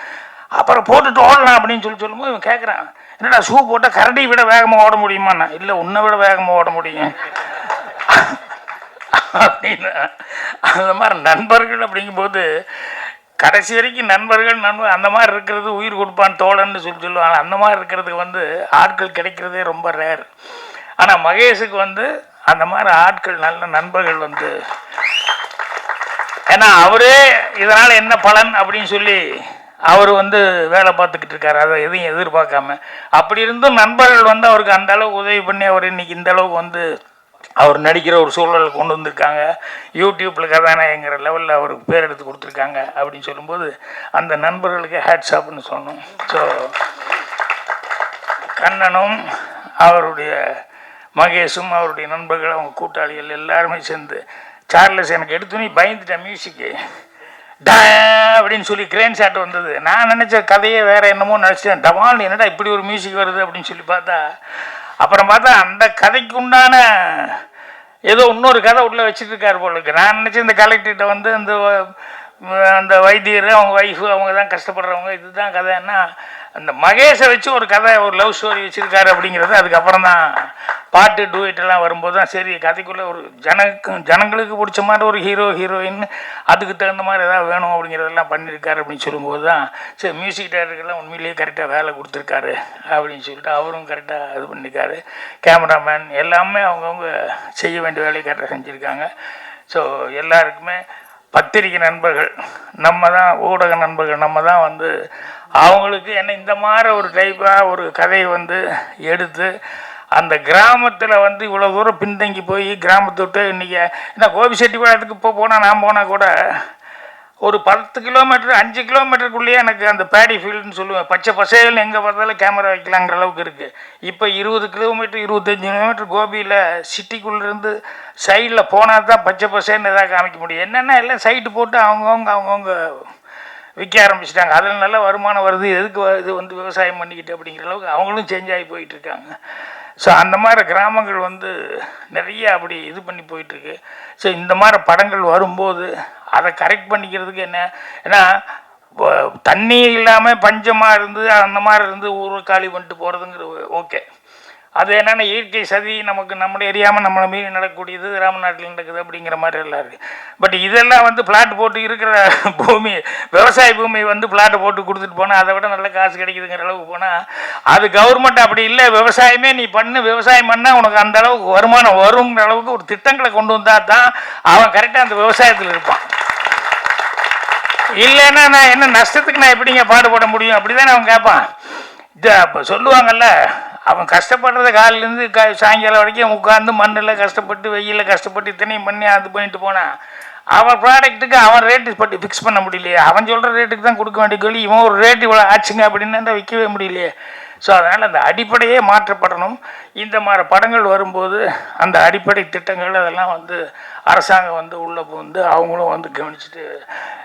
அப்புறம் போட்டுட்டு ஓடலாம் அப்படின்னு சொல்லும்போது இவன் கேட்குறான் என்னடா ஷூ போட்டால் கரடியை விட வேகமாக ஓட முடியுமாண்ணா, இல்லை உன்னை விட வேகமாக ஓட முடியும் அப்படின்னு. அந்த மாதிரி நண்பர்கள் அப்படிங்கும்போது கடைசி வரைக்கும் நண்பர்கள் அந்த மாதிரி இருக்கிறது உயிர் கொடுப்பான் தோழன்னு சொல்லுவாங்க. அந்த மாதிரி இருக்கிறதுக்கு ஆட்கள் கிடைக்கிறதே ரொம்ப ரேர். ஆனால் மகேஷுக்கு அந்த மாதிரி ஆட்கள் நல்ல நண்பர்கள் ஏன்னா அவரே இதனால் என்ன பலன் அப்படின்னு சொல்லி அவர் வேலை பார்த்துக்கிட்டு இருக்காரு, அதை எதையும் எதிர்பார்க்காம. அப்படி இருந்தும் நண்பர்கள் அவருக்கு அந்த அளவுக்கு உதவி பண்ணி அவர் இன்னைக்கு இந்த அளவுக்கு அவர் நடிக்கிற ஒரு சூழலை கொண்டு வந்திருக்காங்க. யூடியூப்பில் கதாநாயகங்கிற லெவலில் அவருக்கு பேர் எடுத்து கொடுத்துருக்காங்க அப்படின்னு சொல்லும்போது அந்த நண்பர்களுக்கு ஹேட்ஸ் ஆப்னு சொல்லணும். ஸோ கண்ணனும் அவருடைய மகேஷும் அவருடைய நண்பர்கள் அவங்க கூட்டாளிகள் எல்லாருமே சேர்ந்து சார்லஸ் எனக்கு எடுத்துனே பயந்துட்டேன். மியூசிக்கு டா அப்படின்னு சொல்லி கிரேன் ஷாட் வந்தது. நான் நினச்ச கதையே வேறு என்னமோ நினச்சிட்டேன். டமால் என்னடா இப்படி ஒரு மியூசிக் வருது அப்படின்னு சொல்லி பார்த்தா அப்புறம் பார்த்தா அந்த கதைக்கு உண்டான ஏதோ இன்னொரு கதை உள்ளே வச்சுட்டு இருக்காரு போல இருக்கு. நான் நினச்சேன் இந்த கலெக்டர்கிட்ட அந்த வைத்தியர் அவங்க ஒய்ஃபு அவங்க தான் கஷ்டப்படுறவங்க இதுதான் கதைன்னா அந்த மகேஷை வச்சு ஒரு கதை ஒரு லவ் ஸ்டோரி வச்சுருக்காரு அப்படிங்கிறது அதுக்கப்புறம் தான் பாட்டு டூயிட்டெல்லாம் வரும்போது தான் சரி கதைக்குள்ளே ஒரு ஜனங்களுக்கு பிடிச்ச மாதிரி ஒரு ஹீரோயின் அதுக்கு தகுந்த மாதிரி எதாவது வேணும் அப்படிங்கிறதெல்லாம் பண்ணியிருக்காரு அப்படின்னு சொல்லும்போது தான் சரி மியூசிக் டைரக்டர்லாம் உண்மையிலேயே கரெக்டாக வேலை கொடுத்துருக்காரு அப்படின்னு சொல்லிட்டு அவரும் கரெக்டாக இது பண்ணியிருக்காரு. கேமராமேன் எல்லாமே அவங்கவுங்க செய்ய வேண்டிய வேலையை கரெக்டாக செஞ்சுருக்காங்க. ஸோ எல்லாருக்குமே பத்திரிகை நண்பர்கள் நம்ம தான், ஊடக நண்பர்கள் நம்ம தான் அவங்களுக்கு என்ன இந்த மாதிரி ஒரு டைப்பாக ஒரு கதையை எடுத்து அந்த கிராமத்தில் இவ்வளோ தூரம் பின்தங்கி போய் கிராமத்தை விட்டு இன்றைக்கி என்ன கோபிச்செட்டிப்பாளையத்துக்கு இப்போ போனால் நான் போனால் கூட ஒரு 10 கிலோமீட்டர் 5 கிலோமீட்டருக்குள்ளேயே எனக்கு அந்த பேடி ஃபீல்டுன்னு சொல்லுவேன் பச்சை பசேல்னு எங்கே பார்த்தாலும் கேமரா வைக்கலாங்கிற அளவுக்கு இருக்குது. இப்போ 20 கிலோமீட்டர் 25 கிலோமீட்டர் கோபியில் சிட்டிக்குள்ளேருந்து சைடில் போனால் தான் பச்சை பசேல்னு எதாவது காமிக்க முடியும். என்னென்னா எல்லாம் சைட்டு போட்டு அவங்கவுங்க விற்க ஆரம்பிச்சிட்டாங்க. அதில் நல்ல வருமானம் வருது, எதுக்கு இது விவசாயம் பண்ணிக்கிட்டு அப்படிங்கிற அளவுக்கு அவங்களும் சேஞ்ச் ஆகி போயிட்டுருக்காங்க. ஸோ அந்த மாதிரி கிராமங்கள் நிறைய அப்படி இது பண்ணி போயிட்டுருக்கு. ஸோ இந்த மாதிரி படங்கள் வரும்போது அதை கரெக்ட் பண்ணிக்கிறதுக்கு ஏன்னா தண்ணி இல்லாமல் பஞ்சமாக இருந்து அந்த மாதிரி இருந்து ஊரை காலி பண்ணிட்டு போகிறதுங்கிற ஓகே. அது என்னென்னா இயற்கை சதி நமக்கு நம்மளை எரியாமல் நம்மளை மீறி நடக்கக்கூடியது ராமநாட்டில் நடக்குது அப்படிங்கிற மாதிரி எல்லாம் இருக்குது. பட் இதெல்லாம் வந்து பிளாட் போட்டு இருக்கிற பூமி, விவசாய பூமி வந்து பிளாட்டை போட்டு கொடுத்துட்டு போனால் அதை விட நல்ல காசு கிடைக்குதுங்கிற அளவுக்கு போனால் அது கவர்மெண்ட் அப்படி இல்லை. விவசாயமே நீ பண்ணு, விவசாயம் பண்ணால் உனக்கு அந்த அளவுக்கு வருமானம் வருங்கிற அளவுக்கு ஒரு திட்டங்களை கொண்டு வந்தால் தான் அவன் கரெக்டாக அந்த விவசாயத்தில் இருப்பான். இல்லைன்னா நான் என்ன நஷ்டத்துக்கு நான் எப்படிங்க பாடுபட முடியும் அப்படி தானே அவன் கேட்பான். இது அப்போ சொல்லுவாங்கல்ல, அவன் கஷ்டப்படுறத காலிலேருந்து சாயங்காலம் வரைக்கும் உட்காந்து மண்ணில் கஷ்டப்பட்டு வெயிலில் கஷ்டப்பட்டு இத்தனையும் பண்ணி அது பண்ணிட்டு போனான். அவன் ப்ராடக்ட்டுக்கு அவன் ரேட்டு பட்டி ஃபிக்ஸ் பண்ண முடியலையே, அவன் சொல்கிற ரேட்டுக்கு தான் கொடுக்க வேண்டிய கேள்வி, இவன் ஒரு ரேட்டு இவ்வளோ ஆச்சுங்க அப்படின்னு விற்கவே முடியலையே. ஸோ அதனால் அந்த அடிப்படையே மாற்றப்படணும். இந்த மாதிரி படங்கள் வரும்போது அந்த அடிப்படை திட்டங்கள் அதெல்லாம் வந்து அரசாங்கம் வந்து உள்ளே வந்து அவங்களும் வந்து கவனிச்சுட்டு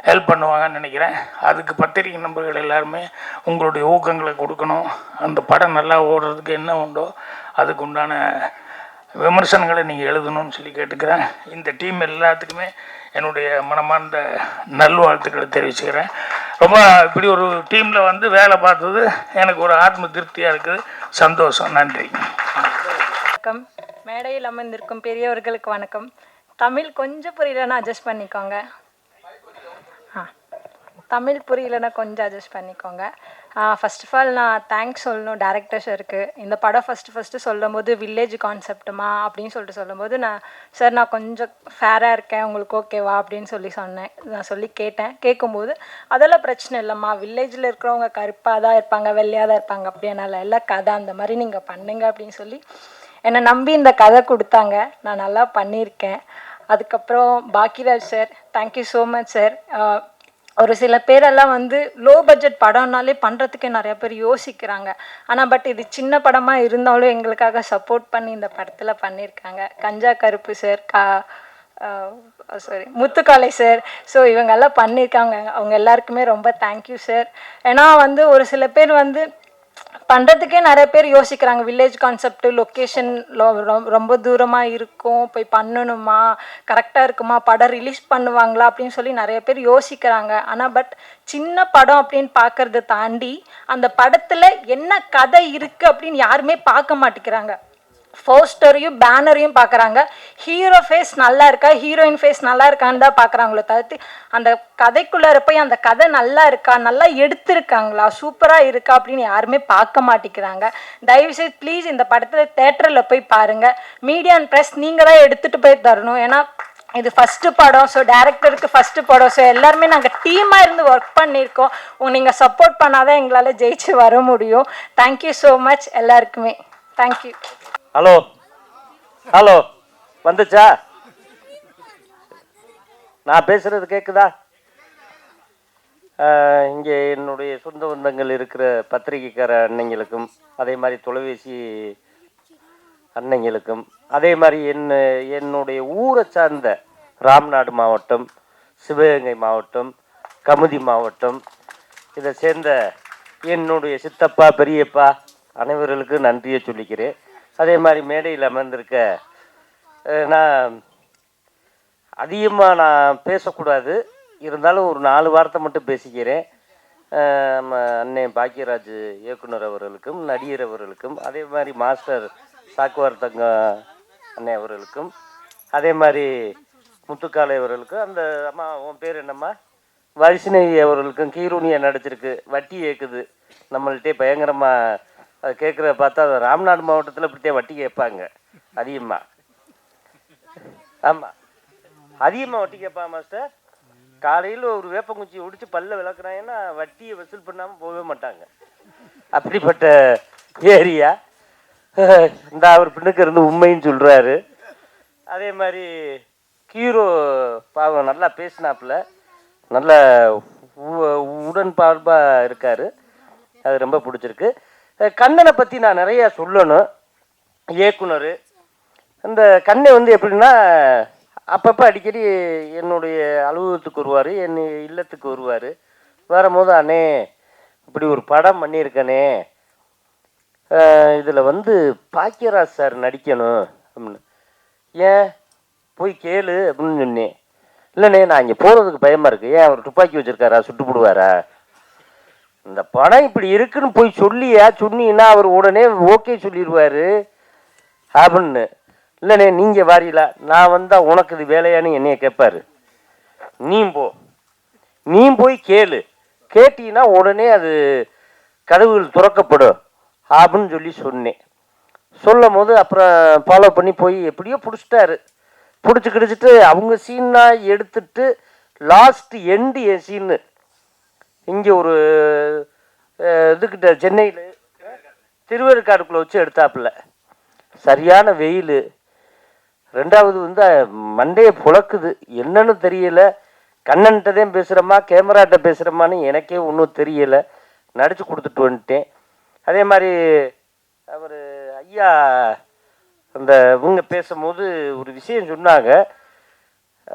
ஹெல்ப் பண்ணுவாங்கன்னு நினைக்கிறேன். அதுக்கு பத்திரிகை நண்பர்கள் எல்லாருமே உங்களுடைய ஊக்கங்களை கொடுக்கணும். அந்த படம் நல்லா ஓடுறதுக்கு என்ன உண்டோ அதுக்கு உண்டான விமர்சனங்களை நீங்கள் எழுதணும்னு சொல்லி கேட்டுக்கிறேன். இந்த டீம் எல்லாத்துக்குமே என்னுடைய மனமார்ந்த நல்வாழ்த்துக்களை தெரிவிச்சுக்கிறேன். ரொம்ப இப்படி ஒரு டீமில் வந்து வேலை பார்த்தது எனக்கு ஒரு ஆத்ம திருப்தியாக இருக்குது, சந்தோஷம். நன்றி. வணக்கம். மேடையில் அமர்ந்திருக்கும் பெரியவர்களுக்கு வணக்கம். தமிழ் கொஞ்சம் புரியலன்னா அட்ஜஸ்ட் பண்ணிக்கோங்க. தமிழ் புரியலன்னா கொஞ்சம் அட்ஜஸ்ட் பண்ணிக்கோங்க. ஃபர்ஸ்ட் ஆஃப் ஆல் நான் தேங்க்ஸ் சொல்லணும் டேரக்டர் சாருக்கு. இந்த படம் ஃபஸ்ட்டு சொல்லும் போது வில்லேஜ் கான்செப்ட்டுமா அப்படின்னு சொல்லும்போது நான் கொஞ்சம் ஃபேராக இருக்கேன், உங்களுக்கு ஓகேவா அப்படின்னு சொன்னேன். நான் சொல்லி கேட்கும்போது அதெல்லாம் பிரச்சனை இல்லைம்மா, வில்லேஜில் இருக்கிறவங்க கருப்பாக தான் இருப்பாங்க, வெள்ளையாக தான் இருப்பாங்க, அப்படின்னால எல்லாம் கதை அந்த மாதிரி நீங்கள் பண்ணுங்க அப்படின்னு சொல்லி என்னை நம்பி இந்த கதை கொடுத்தாங்க. நான் நல்லா பண்ணியிருக்கேன். அதுக்கப்புறம் Bhagyaraj sir, thank you so much sir. ஒரு சில பேரெல்லாம் வந்து லோ பட்ஜெட் படம்னாலே பண்ணுறதுக்கு நிறைய பேர் யோசிக்கிறாங்க. ஆனால் பட் இது சின்ன படமாக இருந்தாலும் எங்களுக்காக சப்போர்ட் பண்ணி இந்த படத்தில் பண்ணியிருக்காங்க. கஞ்சா கருப்பு சார், முத்துக்காலை சார், ஸோ இவங்கெல்லாம் பண்ணியிருக்காங்க. அவங்க எல்லாருக்குமே ரொம்ப தேங்க்யூ சார். ஏன்னா வந்து ஒரு சில பேர் வந்து பண்ணுறதுக்கே நிறைய பேர் யோசிக்கிறாங்க. வில்லேஜ் கான்செப்ட், லொக்கேஷன் ரொம்ப தூரமாக இருக்கும், போய் பண்ணணுமா, கரெக்டாக இருக்குமா, படம் ரிலீஸ் பண்ணுவாங்களா அப்படின்னு சொல்லி நிறைய பேர் யோசிக்கிறாங்க. ஆனால் பட் சின்ன படம் அப்படின்னு பார்க்கறத தாண்டி அந்த படத்தில் என்ன கதை இருக்குது அப்படின்னு யாருமே பார்க்க மாட்டேங்கிறாங்க. போஸ்டரையும் பேனரையும் பார்க்குறாங்க. ஹீரோ ஃபேஸ் நல்லா இருக்கா, ஹீரோயின் ஃபேஸ் நல்லா இருக்கான்னு தான் பார்க்குறாங்களோ தவிர்த்து அந்த கதைக்குள்ளே போய் அந்த கதை நல்லா இருக்கா, நல்லா எடுத்திருக்காங்களா, சூப்பராக இருக்கா அப்படின்னு யாருமே பார்க்க மாட்டேங்கிறாங்க. தயவுசெய்து ப்ளீஸ் இந்த படத்தில் தேட்டரில் போய் பாருங்கள். மீடியா அண்ட் ப்ரெஸ் நீங்கள் தான் எடுத்துகிட்டு போய் தரணும். ஏன்னா இது ஃபஸ்ட்டு படம், ஸோ டேரக்டருக்கு ஃபஸ்ட்டு படம், ஸோ எல்லாருமே நாங்கள் டீமாக இருந்து ஒர்க் பண்ணியிருக்கோம். நீங்கள் சப்போர்ட் பண்ணாதான் எங்களால் ஜெயிச்சு வர முடியும். தேங்க்யூ ஸோ மச் எல்லாருக்குமே. தேங்க்யூ. ஹலோ ஹலோ, வந்துச்சா? நான் பேசுகிறது கேட்குதா? இங்கே என்னுடைய சொந்த பந்தங்கள் இருக்கிற பத்திரிகைக்கார அன்னைங்களுக்கும், அதே மாதிரி தொலைபேசி அன்னைங்களுக்கும், அதே மாதிரி என்னுடைய ஊரை சார்ந்த ராம்நாடு மாவட்டம், சிவகங்கை மாவட்டம், கமுதி மாவட்டம், இதை சேர்ந்த என்னுடைய சித்தப்பா பெரியப்பா அனைவர்களுக்கு நன்றியை சொல்லிக்கிறேன். அதே மாதிரி மேடையில் அமர்ந்திருக்க நான் அதிகமாக நான் பேசக்கூடாது, இருந்தாலும் ஒரு 4 வார்த்தை மட்டும் பேசிக்கிறேன். நம்ம அண்ணன் பாக்கியராஜ் இயக்குனர் அவர்களுக்கும், நடிகர் அவர்களுக்கும், அதே மாதிரி மாஸ்டர் சாக்குவார் தங்க அண்ணன் அவர்களுக்கும், அதே மாதிரி முத்துக்காலை அவர்களுக்கும், அந்த அம்மா உன் பேர் என்னம்மா வைஷ்ணவி அவர்களுக்கும், கீரூனியை நடிச்சிருக்கு, வட்டி ஏக்குது நம்மள்கிட்டே பயங்கரமாக. அது கேட்குறத பார்த்தா ராம்நாடு மாவட்டத்தில் இப்படித்தே வட்டி கேட்பாங்க அதிகமாக. ஆமாம், அதிகமாக வட்டி கேட்பாங்க மாஸ்டர். காலையில் ஒரு வேப்பங்குச்சி ஒடிச்சு பல்ல விளக்குறாங்கன்னா வட்டியை வசூல் பண்ணாமல் போகவே மாட்டாங்க. அப்படிப்பட்ட ஏரியா. இந்த அவர் பின்னுக்கு இருந்து உண்மைன்னு சொல்கிறாரு. அதே மாதிரி ஹீரோ பாவம் நல்லா பேசினாப்புல, நல்ல உடன்பார்பாக இருக்கார். அது ரொம்ப பிடிச்சிருக்கு. கண்ணனை பற்றி நான் நிறையா சொல்லணும். இயக்குனர் இந்த கண்ணை வந்து எப்படின்னா அப்பப்போ அடிக்கடி என்னுடைய அலுவலகத்துக்கு வருவார், என் இல்லத்துக்கு வருவார். வரும்போது அண்ணே இப்படி ஒரு படம் பண்ணியிருக்கனே, இதில் வந்து பாக்கியராஜ் சார் நடிக்கணும் அப்படின்னு. ஏன் போய் கேளு அப்படின்னு சொன்னேன். இல்லைண்ணே நான் இங்கே போகிறதுக்கு பயமாக இருக்குது. ஏன் அவர் துப்பாக்கி வச்சுருக்காரா, சுட்டு போடுவாரா? இந்த படம் இப்படி இருக்குன்னு போய் சொன்னீங்கன்னா அவர் உடனே ஓகே சொல்லிடுவார். அப்படின்னு. இல்லைண்ணே நீங்கள் வாரீங்களா, நான் வந்தால் உனக்கு இது வேலையான்னு என்னைய கேட்பாரு. நீ போய் கேளு, கேட்டீங்கன்னா உடனே அது கதவுகள் துறக்கப்படும் அப்படின்னு சொல்லி சொன்னேன். சொல்லும் போது அப்புறம் ஃபாலோ பண்ணி போய் எப்படியோ பிடிச்சிட்டாரு. பிடிச்சிக்கிடிச்சிட்டு அவங்க சீன்னா எடுத்துட்டு லாஸ்ட் எண்டு என் சீனு இங்கே ஒரு இதுக்கிட்ட சென்னையில் திருவேற்காடுக்குள்ளே வச்சு எடுத்தாப்புல. சரியான வெயில். ரெண்டாவது வந்து மண்டையை புழக்குது, என்னன்னு தெரியல. கண்ணன்கிட்டதான் பேசுகிறோமா கேமராட்ட பேசுகிறோமான்னு எனக்கே ஒன்றும் தெரியலை. நடித்து கொடுத்துட்டு வந்துட்டேன். அதே மாதிரி அவர் ஐயா அந்த இவங்க பேசும்போது ஒரு விஷயம் சொன்னாங்க.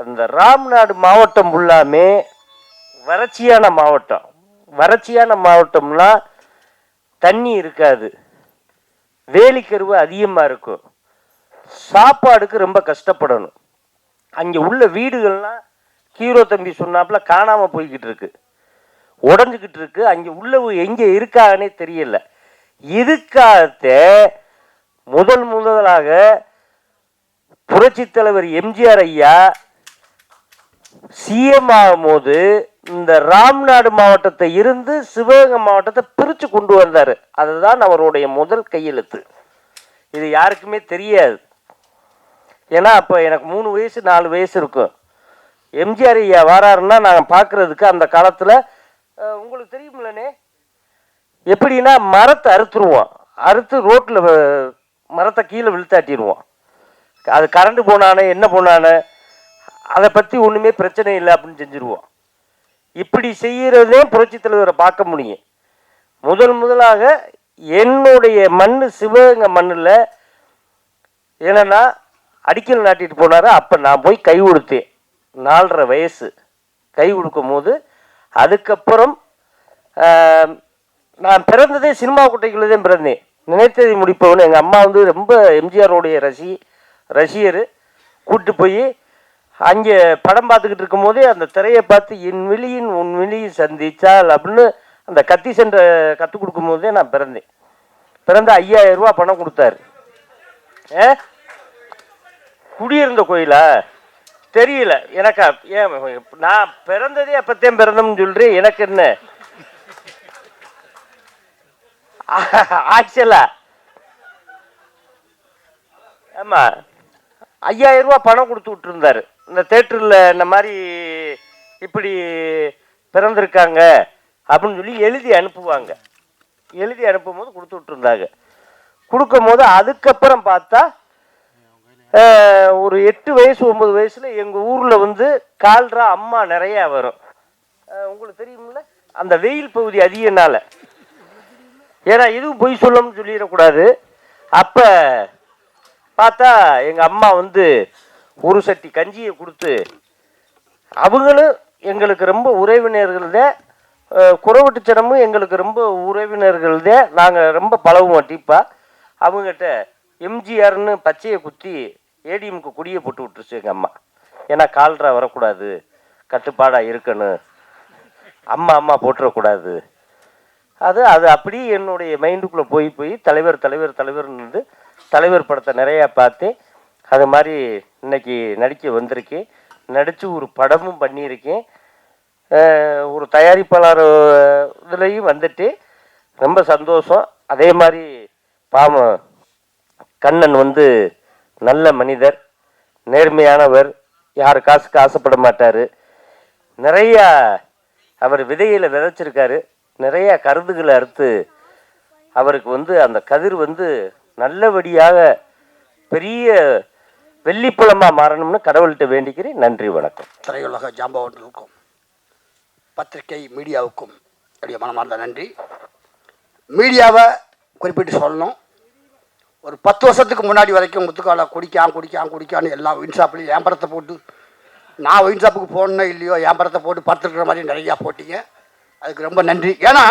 அந்த ராம்நாடு மாவட்டம் ஃபுல்லாமே வறட்சியான மாவட்டம். வறட்சியான மாவட்டம்லாம் தண்ணி இருக்காது, வேலிக்கருவு அதிகமாக இருக்கும், சாப்பாடுக்கு ரொம்ப கஷ்டப்படணும். அங்கே உள்ள வீடுகள்லாம் ஹீரோ தம்பி சொன்னாப்புல காணாமல் போய்கிட்டு இருக்கு, உடஞ்சிக்கிட்டு இருக்கு. அங்கே உள்ளவு எங்கே இருக்காங்கன்னே தெரியல. இதுக்காக முதலாக புரட்சி தலைவர் எம்ஜிஆர் ஐயா சிஎம் ஆகும்போது இந்த ராம்நாடு மாவட்டத்தை இருந்து சிவகங்கை மாவட்டத்தை பிரித்து கொண்டு வந்தார். அதுதான் அவருடைய முதல் கையெழுத்து. இது யாருக்குமே தெரியாது. ஏன்னா அப்போ எனக்கு 3 வயசு 4 வயசு இருக்கும். எம்ஜிஆர் ஐயா வராருன்னா நாங்கள் பார்க்குறதுக்கு அந்த காலத்தில் உங்களுக்கு தெரியுமில்லனே, எப்படின்னா மரத்தை அறுத்துருவோம், அறுத்து ரோட்டில் மரத்தை கீழே விழுத்தாட்டிடுவோம். அது கரண்ட் போனானே என்ன போனானே அதை பற்றி ஒன்றுமே பிரச்சனை இல்லை அப்படின்னு செஞ்சுருவோம். இப்படி செய்கிறதே புரட்சி தலைவரை பார்க்க முடியும். முதலாக என்னுடைய மண் சிவகங்கை மண்ணில் என்னன்னா அடிக்கல் நாட்டிட்டு போனார். அப்போ நான் போய் கை கொடுத்தேன், 4.5 வயசு. கை கொடுக்கும் போது அதுக்கப்புறம் நான் பிறந்ததே சினிமா குட்டைக்குள்ளே தான் பிறந்தேன். நினைத்ததை முடிப்பவன். எங்கள் அம்மா வந்து ரொம்ப எம்ஜிஆருடைய ரசிகர். கூப்பிட்டு போய் அங்கே படம் பார்த்துக்கிட்டு இருக்கும் போதே அந்த திரையை பார்த்து என் விழியின் உன் விழியின் சந்திச்சால் அப்படின்னு அந்த கத்தி சென்ற கற்றுக் கொடுக்கும் போதே நான் பிறந்தேன். பிறந்த 5000 ரூபா பணம் கொடுத்தாரு. குடியிருந்த கோயிலா தெரியல எனக்கா, ஏன் நான் பிறந்ததே அப்பத்தையும் பிறந்தோம்னு சொல்றேன். எனக்கு என்ன ஆக்சுவலா ஆமா 5000 ரூபா பணம் கொடுத்து விட்டுருந்தாரு. இந்த தேட்டரில் இந்த மாதிரி இப்படி பிறந்திருக்காங்க அப்படின்னு சொல்லி எழுதி அனுப்புவாங்க. எழுதி அனுப்பும் போது கொடுத்து விட்டுருந்தாங்க. கொடுக்கும் போது அதுக்கப்புறம் பார்த்தா ஒரு 8 வயசு 9 வயசுல எங்கள் ஊரில் வந்து கால்ரா அம்மா நிறையா வரும். உங்களுக்கு தெரியுமில்ல, அந்த வெயில் பகுதி அதிகனால. ஏன்னா இதுவும் பொய் சொல்லணும்னு சொல்லிடக்கூடாது. அப்போ பார்த்தா எங்கள் அம்மா வந்து ஒரு சட்டி கஞ்சியை கொடுத்து, அவங்களும் எங்களுக்கு ரொம்ப உறவினர்கள் தான், குறவட்டுச்சனமும் எங்களுக்கு ரொம்ப உறவினர்கள் தான். நாங்கள் ரொம்ப பழகுவோம் டீப்பா. அவங்ககிட்ட எம்ஜிஆர்னு பச்சையை குத்தி ஏடிஎம்க்கு குடியை போட்டு விட்டுருச்சு எங்கள் அம்மா. ஏன்னா கால்ரா வரக்கூடாது, கட்டுப்பாடாக இருக்கணும், அம்மா போட்டுறக்கூடாது. அது அப்படி என்னுடைய மைண்டுக்குள்ளே போய் தலைவர்னு தலைவர் படத்தை நிறையா பார்த்தேன். அது மாதிரி இன்னைக்கு நடிக்க வந்திருக்கேன். நடித்து ஒரு படமும் பண்ணியிருக்கேன். ஒரு தயாரிப்பாளர் இதுலேயும் வந்துட்டு ரொம்ப சந்தோஷம். அதே மாதிரி பாவம் கண்ணன் வந்து நல்ல மனிதர், நேர்மையானவர், யார் காசுக்கு ஆசைப்பட மாட்டார். நிறையா அவர் விதையில் விதைச்சிருக்காரு. நிறைய கருதுகளை அறுத்து அவருக்கு வந்து அந்த கதிர் வந்து நல்லபடியாக பெரிய வெள்ளிப்பழமாக மாறணும்னு கடவுள்கிட்ட வேண்டிக்கிறேன். நன்றி, வணக்கம். திரையுலக ஜாம்பவன்களுக்கும் பத்திரிகை மீடியாவுக்கும் என்னுடைய மனமார்ந்த நன்றி. மீடியாவை குறிப்பிட்டு சொல்லணும். ஒரு 10 வருஷத்துக்கு முன்னாடி வரைக்கும் முத்துக்கால குடிக்கான்னு எல்லா ஒயின் ஷாப்லையும் என் படத்தை போட்டு, நான் ஒயின் ஷாப்புக்கு போகணுன்னோ இல்லையோ என் படத்தை போட்டு படுத்துக்கிற மாதிரி நிறையா போட்டிங்க. அதுக்கு ரொம்ப நன்றி. ஏன்னா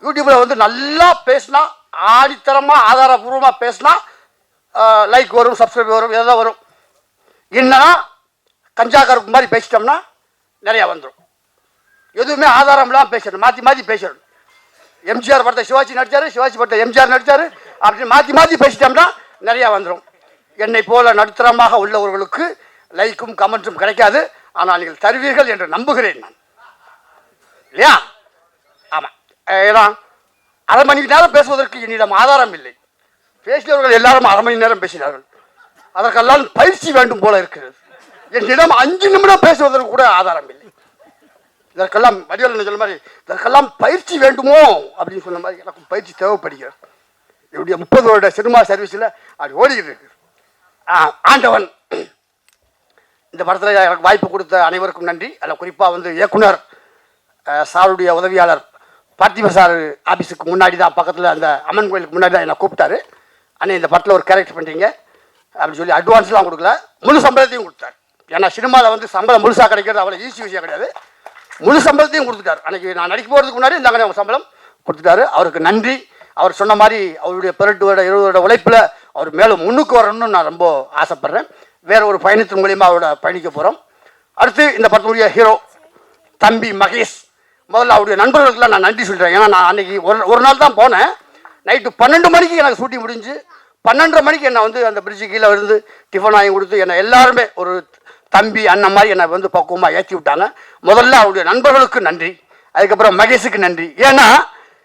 யூடியூப்பில் வந்து நல்லா பேசினா, ஆணித்தரமாக ஆதாரபூர்வமாக பேசினா லைக் வரும், சப்ஸ்கிரைப் வரும், எதாவது வரும். என்னன்னா கஞ்சா கருப்பு மாதிரி பேசிட்டோம்னா நிறையா வந்துடும். எதுவுமே ஆதாரம் இல்லாமல் பேசணும், மாற்றி பேசணும். எம்ஜிஆர் படத்தை சிவாஜி நடித்தார், சிவாஜி படத்தை எம்ஜிஆர் நடித்தார் அப்படின்னு மாற்றி பேசிட்டோம்னா நிறையா வந்துடும். என்னை போல நடுத்தரமாக உள்ளவர்களுக்கு லைக்கும் கமெண்ட்ஸும் கிடைக்காது. ஆனால் நீங்கள் தருவீர்கள் என்று நம்புகிறேன் நான், இல்லையா? ஆமாம், ஏன்னா அரை மணி நேரம் பேசுவதற்கு என்னிடம் ஆதாரம் இல்லை. பேசியவர்கள் எல்லாரும் அரை மணி நேரம் பேசினார்கள். அதற்கெல்லாம் பயிற்சி வேண்டும் போல இருக்கிறது. என்னிடம் 5 நிமிடம் பேசுவதற்கு கூட ஆதாரம் இல்லை. இதற்கெல்லாம் வடிவேலு சொன்ன மாதிரி இதற்கெல்லாம் பயிற்சி வேண்டுமோ அப்படின்னு சொன்ன மாதிரி எனக்கு பயிற்சி தேவைப்படுகிறது. என்னுடைய 30 வருட சினிமா சர்வீஸில் அது ஓடிக்கிட்டு இருக்கு. ஆண்டவன் இந்த படத்தில் எனக்கு வாய்ப்பு கொடுத்த அனைவருக்கும் நன்றி. அதில் குறிப்பாக வந்து இயக்குனர் சாருடைய உதவியாளர் பார்த்திப சார் ஆஃபீஸுக்கு முன்னாடி தான், பக்கத்தில் அந்த அம்மன் கோயிலுக்கு முன்னாடி தான் என்னை கூப்பிட்டாரு. அண்ணே இந்த படத்தில் ஒரு கேரக்டர் பண்ணுறீங்க அப்படின்னு சொல்லி அட்வான்ஸ்லாம் கொடுக்கல, முழு சம்பளத்தையும் கொடுத்தார். ஏன்னா சினிமாவில் வந்து சம்பளம் முழுசாக கிடைக்கிறது அவ்வளோ ஈஸி விஷயம் கிடையாது. முழு சம்பளத்தையும் கொடுத்துட்டார். அன்றைக்கி நான் நடிக்க போகிறதுக்கு முன்னாடி இந்த அவங்க சம்பளம் கொடுத்துட்டாரு. அவருக்கு நன்றி. அவர் சொன்ன மாதிரி அவருடைய 18 வருட 20 வருட உழைப்பில் அவர் மேலும் முன்னுக்கு வரணும்னு நான் ரொம்ப ஆசைப்பட்றேன். வேறு ஒரு பயணத்தின் மூலியமாக அவரோட பயணிக்க போகிறோம். அடுத்து இந்த படத்துடைய ஹீரோ தம்பி மகேஷ். முதல்ல அவருடைய நண்பர்களுக்கெல்லாம் நான் நன்றி சொல்கிறேன். ஏன்னா நான் அன்றைக்கி ஒரு நாள் தான் போனேன். நைட்டு 12 மணிக்கு எனக்கு ஷூட்டிங் முடிஞ்சு 12:30 மணிக்கு என்னை வந்து அந்த பிரிட்ஜு கீழே இருந்து டிஃபன் வாங்கி கொடுத்து என்னை எல்லாருமே ஒரு தம்பி அண்ணன் மாதிரி என்னை வந்து பக்குவமாக ஏற்றி விட்டாங்க. முதல்ல அவருடைய நண்பர்களுக்கு நன்றி. அதுக்கப்புறம் மகேஷுக்கு நன்றி. ஏன்னா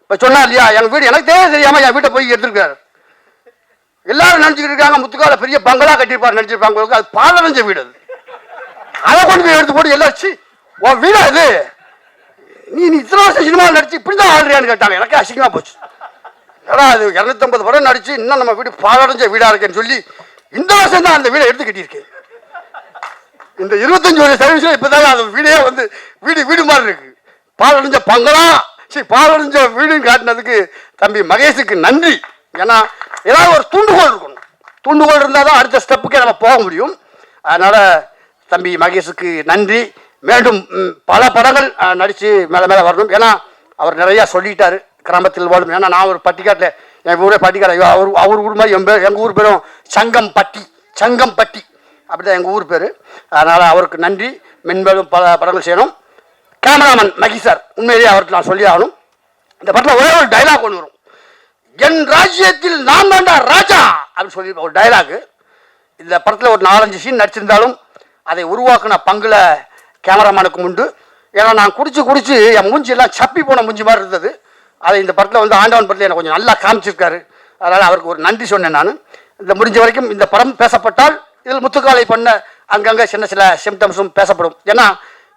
இப்போ சொன்னா இல்லையா, எங்கள் வீடு எனக்கு தெரியாமல் என் வீட்டை போய் எடுத்துருக்காரு. எல்லாரும் நினச்சிக்கிட்டு இருக்காங்க முத்துக்கால பெரிய பங்களா கட்டியிருப்பார் நினச்சிருப்பாங்க. அது பாலடைஞ்ச வீடு. அதை கொண்டு போய் எடுத்து போட்டு எல்லாச்சு உன் வீடா அது, நீ இத்தனை வருஷம் சினிமாவில் நடிச்சு இப்படி தான் ஆடுறியான்னு கேட்டாங்க. எனக்கு அசிங்கமாக போச்சு. ஏன்னா அது 250 படம் நடிச்சு இன்னும் நம்ம வீடு பாலடைஞ்ச வீடாக இருக்கேன்னு சொல்லி இந்த வருஷம் தான் அந்த வீடை எடுத்து கட்டியிருக்கேன். இந்த 25 வருஷம் சர்வீஸில் இப்போ தான் அந்த வீடே வந்து வீடு மாதிரி இருக்கு. பாலடைஞ்ச பங்களா பாலடைஞ்ச வீடுன்னு காட்டினதுக்கு தம்பி மகேஷுக்கு நன்றி. ஏன்னா ஏதாவது ஒரு தூண்டுகோல் இருக்கணும். தூண்டுகோல் இருந்தால் தான் அடுத்த ஸ்டெப்புக்கே நம்ம போக முடியும். அதனால் தம்பி மகேஷுக்கு நன்றி. மீண்டும் பல படங்கள் நடித்து மேலே வரணும். ஏன்னா அவர் நிறையா சொல்லிட்டாரு கிராமத்தில் வாழும். ஏன்னா நான் ஒரு பட்டிக்காட்டில், என் ஊரே பட்டிக்காடு, அவர் ஊர் மாதிரி எங்கள் ஊர் பேரும் சங்கம்பட்டி அப்படி தான் எங்கள் ஊர் பேர். அதனால் அவருக்கு நன்றி. மென்மேலும் பல படங்கள் செய்யணும். கேமராமேன் மகி சார், உண்மையிலேயே அவருக்கு நான் சொல்லி ஆகணும். இந்த படத்தில் ஒரே ஒரு டைலாக் ஒன்று வரும். என் ராஜ்யத்தில் நான் தாண்டா ராஜா அப்படின்னு சொல்லி ஒரு டைலாகு. இந்த படத்தில் ஒரு 4-5 சீன் நடிச்சிருந்தாலும் அதை உருவாக்கின பங்குல கேமராமேனுக்கு உண்டு. ஏன்னா நான் குடிச்சு என் மூஞ்சியெல்லாம் சப்பி போன மூஞ்சி மாதிரி இருந்தது. அதை இந்த படத்தில் வந்து ஆண்டவன் படத்தில் எனக்கு கொஞ்சம் நல்லா காமிச்சிருக்காரு. அதனால் அவருக்கு ஒரு நன்றி சொன்னேன் நான். இந்த முடிஞ்ச வரைக்கும் இந்த படம் பேசப்பட்டால் இதில் முத்துக்காலை பண்ண அங்கங்கே சில சிம்டம்ஸும் பேசப்படும். ஏன்னா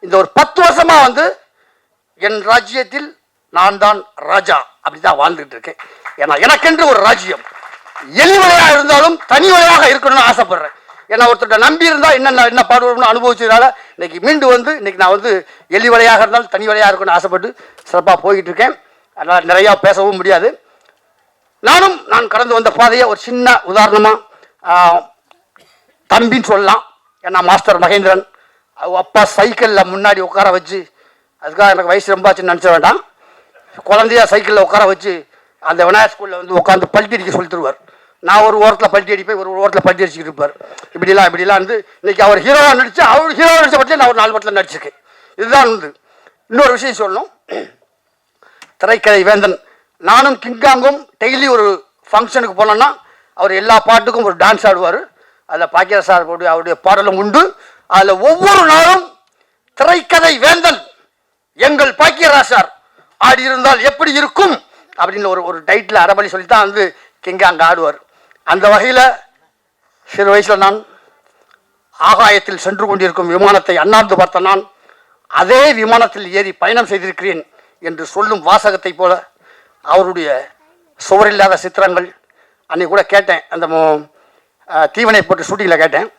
இந்த ஒரு 10 வருஷமாக வந்து என் ராஜ்யத்தில் நான் தான் ராஜா அப்படி தான் வாழ்ந்துகிட்டு இருக்கேன். ஏன்னா எனக்கென்று ஒரு ராஜ்யம் எலி வலையாக இருந்தாலும் தனி வலையாக இருக்கணும்னு ஆசைப்படுறேன். ஏன்னா ஒருத்தர் நம்பி இருந்தால் என்ன பாடுவோம்னு அனுபவிச்சதுனால இன்னைக்கு மீண்டு வந்து இன்னைக்கு நான் வந்து எலி வலையாக இருந்தாலும் தனி வலையாக இருக்கணும்னு ஆசைப்பட்டு சிறப்பாக போய்கிட்டு இருக்கேன். அதனால் நிறையா பேசவும் முடியாது. நான் கடந்து வந்த பாதையை ஒரு சின்ன உதாரணமாக தம்பின்னு சொல்லலாம். ஏன்னா மாஸ்டர் மகேந்திரன் அப்பா சைக்கிளில் முன்னாடி உட்கார வச்சு, அதுக்காக எனக்கு வயசு ரொம்ப ஆச்சுன்னு நினச்ச வேண்டாம், குழந்தையா சைக்கிளில் உட்கார வச்சு அந்த விநாயகர் ஸ்கூலில் வந்து உட்காந்து பல்ட்டி அடிக்க சொல்லி தருவார். நான் ஒரு ஓரத்தில் பல்ட்டி அடிப்பேன், ஒரு ஓரத்தில் பல்ட்டி அடிச்சுக்கிட்டு இருப்பார். இப்படிலாம் வந்து இன்னைக்கு அவர் ஹீரோவாக நடித்து அவர் ஹீரோவாக நடித்த படத்தில் நான் ஒரு 4 படத்தில் நடிச்சிருக்கேன். இதுதான் வந்து இன்னொரு விஷயம் சொல்லணும். திரைக்கதை வேந்தன் நானும் கிங்காங்கும் டெய்லி ஒரு ஃபங்க்ஷனுக்கு போனோன்னா அவர் எல்லா பாட்டுக்கும் ஒரு டான்ஸ் ஆடுவார். அதில் பாக்கியராஜ் சார் அவருடைய பாடலும் உண்டு. அதில் ஒவ்வொரு நாளும் திரைக்கதை வேந்தன் எங்கள் பாக்கியராஜ் சார் ஆடி இருந்தால் எப்படி இருக்கும் அப்படின்னு ஒரு டைட்டில் அரைமணி சொல்லித்தான் வந்து கிங்காங்க ஆடுவார். அந்த வகையில் சிறு வயசில் நான் ஆகாயத்தில் சென்று கொண்டிருக்கும் விமானத்தை அண்ணாந்து பார்த்த நான் அதே விமானத்தில் ஏறி பயணம் செய்திருக்கிறேன் என்று சொல்லும் வாசகத்தை போல அவருடைய சுவரில்லாத சித்திரங்கள். அன்னைக்கு கூட கேட்டேன், அந்த தீவனை போட்டு ஷூட்டிங்கில் கேட்டேன்,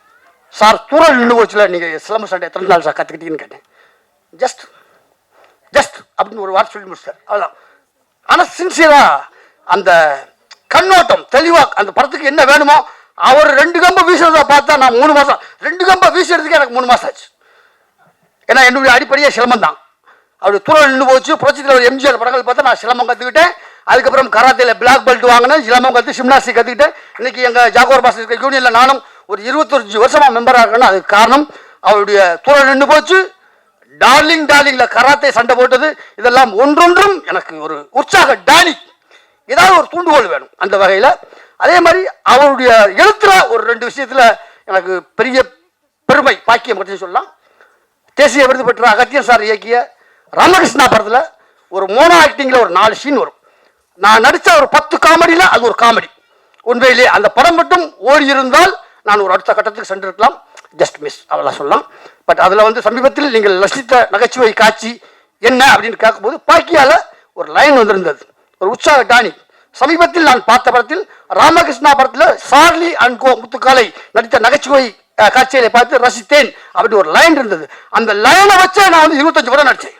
சார் தூரல் நின்று போச்சுல நீங்கள் சிலம்பு சண்டை எத்தனை நாள் சார் கற்றுக்கிட்டீங்கன்னு கேட்டேன். ஜஸ்ட் அப்படின்னு ஒரு வார்த்தை சொல்லி முடிச்சார், அவ்வளோதான். ஆனால் சின்சியராக அந்த கண்ணோட்டம் தெளிவாக அந்த படத்துக்கு என்ன வேணுமோ அவர் 2 கம்பை வீசுறதை பார்த்தா நான் 3 மாதம் 2 கம்பை வீசுறதுக்கு எனக்கு 3 மாதம் ஆச்சு. ஏன்னா என்னுடைய அடிப்படையாக சிலம்பம் தான். அவருடைய தூரல் நின்று போச்சு. புரட்சித்தில் ஒரு எம்ஜிஆர் படங்கள் பார்த்தா நான் சிலம்பம் கற்றுக்கிட்டேன். அதுக்கப்புறம் கராத்தையில் பிளாக் பெல்ட் வாங்கினேன், சிலம்பம் கற்று ஜிம்னாஸ்டிக் கற்றுக்கிட்டேன். இன்றைக்கி எங்கள் ஜாகோர் பாஸ் இருக்க யூனியனில் நானும் ஒரு 25 வருஷமாக மெம்பராக இருக்கேன்னா அதுக்கு காரணம் அவருடைய தூரல் நின்று போச்சு, டார்லிங்கில் கராத்தே சண்டை போட்டது, இதெல்லாம் ஒன்றொன்றும் எனக்கு ஒரு உற்சாக டானி. ஏதாவது ஒரு தூண்டுகோல் வேணும். அந்த வகையில் அதே மாதிரி அவருடைய எழுத்துல ஒரு 2 விஷயத்தில் எனக்கு பெரிய பெருமை பாக்கியம் பற்றி சொல்லலாம். தேசிய விருது பெற்ற அகத்தியன் சார் இயக்கிய ராமகிருஷ்ணா படத்தில் ஒரு மோனோ ஆக்டிங்கில் ஒரு 4 சீன் வரும். நான் நடித்த ஒரு 10 காமெடியில் அது ஒரு காமெடி. உண்மையிலே அந்த படம் மட்டும் ஓடி இருந்தால் நான் ஒரு அடுத்த கட்டத்துக்கு சென்றிருக்கலாம். ஜஸ்ட் மிஸ் அதெல்லாம் சொல்லலாம். பட் அதில் வந்து சமீபத்தில் நீங்கள் ரசித்த நகைச்சுவை காட்சி என்ன அப்படின்னு கேட்கும்போது பாக்கியால் ஒரு லைன் வந்திருந்தது, ஒரு உற்சாக டானி. சமீபத்தில் நான் பார்த்த படத்தில் ராமகிருஷ்ணா படத்தில் சார்லி அண்ட் கோ முத்துக்காலை நடித்த நகைச்சுவை காட்சியை பார்த்து ரசித்தேன் அப்படின்னு ஒரு லைன் இருந்தது. அந்த லைனை வச்சே நான் வந்து 25 படம் நடித்தேன்.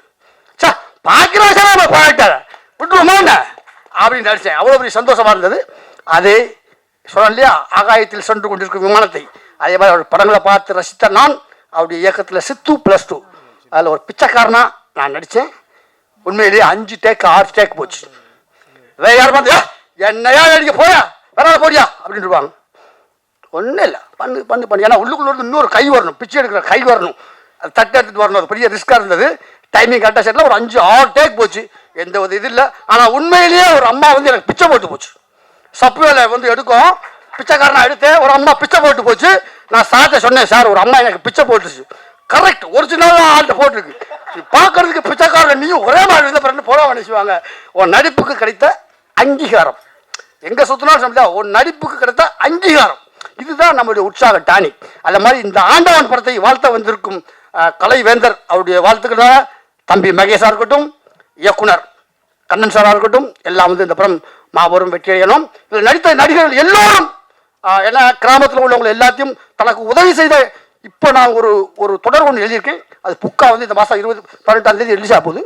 சார் பார்க்கிறவங்க பாட்டார் விட்டுருவோமா அப்படின்னு நடித்தேன். அவ்வளோ பெரிய சந்தோஷமாக இருந்தது. அதே சொன்னேன் இல்லையா, ஆகாயத்தில் சென்று கொண்டிருக்கும் விமானத்தை, அதே மாதிரி அவர் படங்களை பார்த்து ரசித்த நான் அவருடைய இயக்கத்தில் சித்து +2 அதில் ஒரு பிச்சைக்காரனா நான் நடித்தேன். உண்மையிலேயே 5 டேக் 6 டேக் போச்சு. வேற யார் பார்த்தியா என்னையா நடிக்க போயா வராத போடியா அப்படின்னு இருப்பாங்க. ஒன்றும் இல்லை, பண்ணு பண்ணு பண்ணு. ஏன்னா உள்ளுக்குள்ள இருந்து இன்னொரு கை வரணும், பிச்சை எடுக்கிற கை வரணும், அது தட்டு எடுத்துட்டு வரணும். அது பெரிய ரிஸ்காக இருந்தது. டைமிங் கரெக்டாக செட்டில் ஒரு 5-6 டேக் போச்சு. எந்த ஒரு இது இல்லை. ஆனால் உண்மையிலேயே ஒரு அம்மா வந்து எனக்கு பிச்சை போட்டு போச்சு. சப்பு வேலை வந்து எடுக்கும், பிச்சைக்காரனா எடுத்தேன். ஒரு அம்மா பிச்சை போட்டு போச்சு. நான் சார்ட்ட சொன்னேன், சார் ஒரு அம்மா எனக்கு பிச்சை போட்டுச்சு. கரெக்ட், ஒரிஜினலாக ஆள்கிட்ட போட்டிருக்கு. பார்க்கறதுக்கு பிச்சைக்காரன் நீயும் ஒரே மாதிரி இருந்த பிறகு போட நினைச்சுவாங்க. உன் நடிப்புக்கு கிடைத்த அங்கீகாரம் எங்கே சுற்றினாலும் சமைச்சா உன் நடிப்புக்கு கிடைத்த அங்கீகாரம், இதுதான் நம்மளுடைய உற்சாக டானி. அந்த மாதிரி இந்த ஆண்டவன் படத்தை வாழ்த்த வந்திருக்கும் கலைவேந்தர் அவருடைய வாழ்த்துக்கள். தம்பி மகேஷாக இருக்கட்டும், இயக்குனர் கண்ணன் சாராக இருக்கட்டும், எல்லாம் வந்து இந்த படம் மாபெரும் வெற்றி அடையணும். இதில் நடித்த நடிகர்கள் எல்லோரும் ஏன்னா கிராமத்தில் உள்ளவங்க எல்லாத்தையும் தனக்கு உதவி செய்த. இப்போ நான் ஒரு தொடர் ஒன்று எழுதியிருக்கேன். அது புக்கா வந்து இந்த மாதம் 18ஆம் தேதி ரிலீஸ் ஆக போகுது.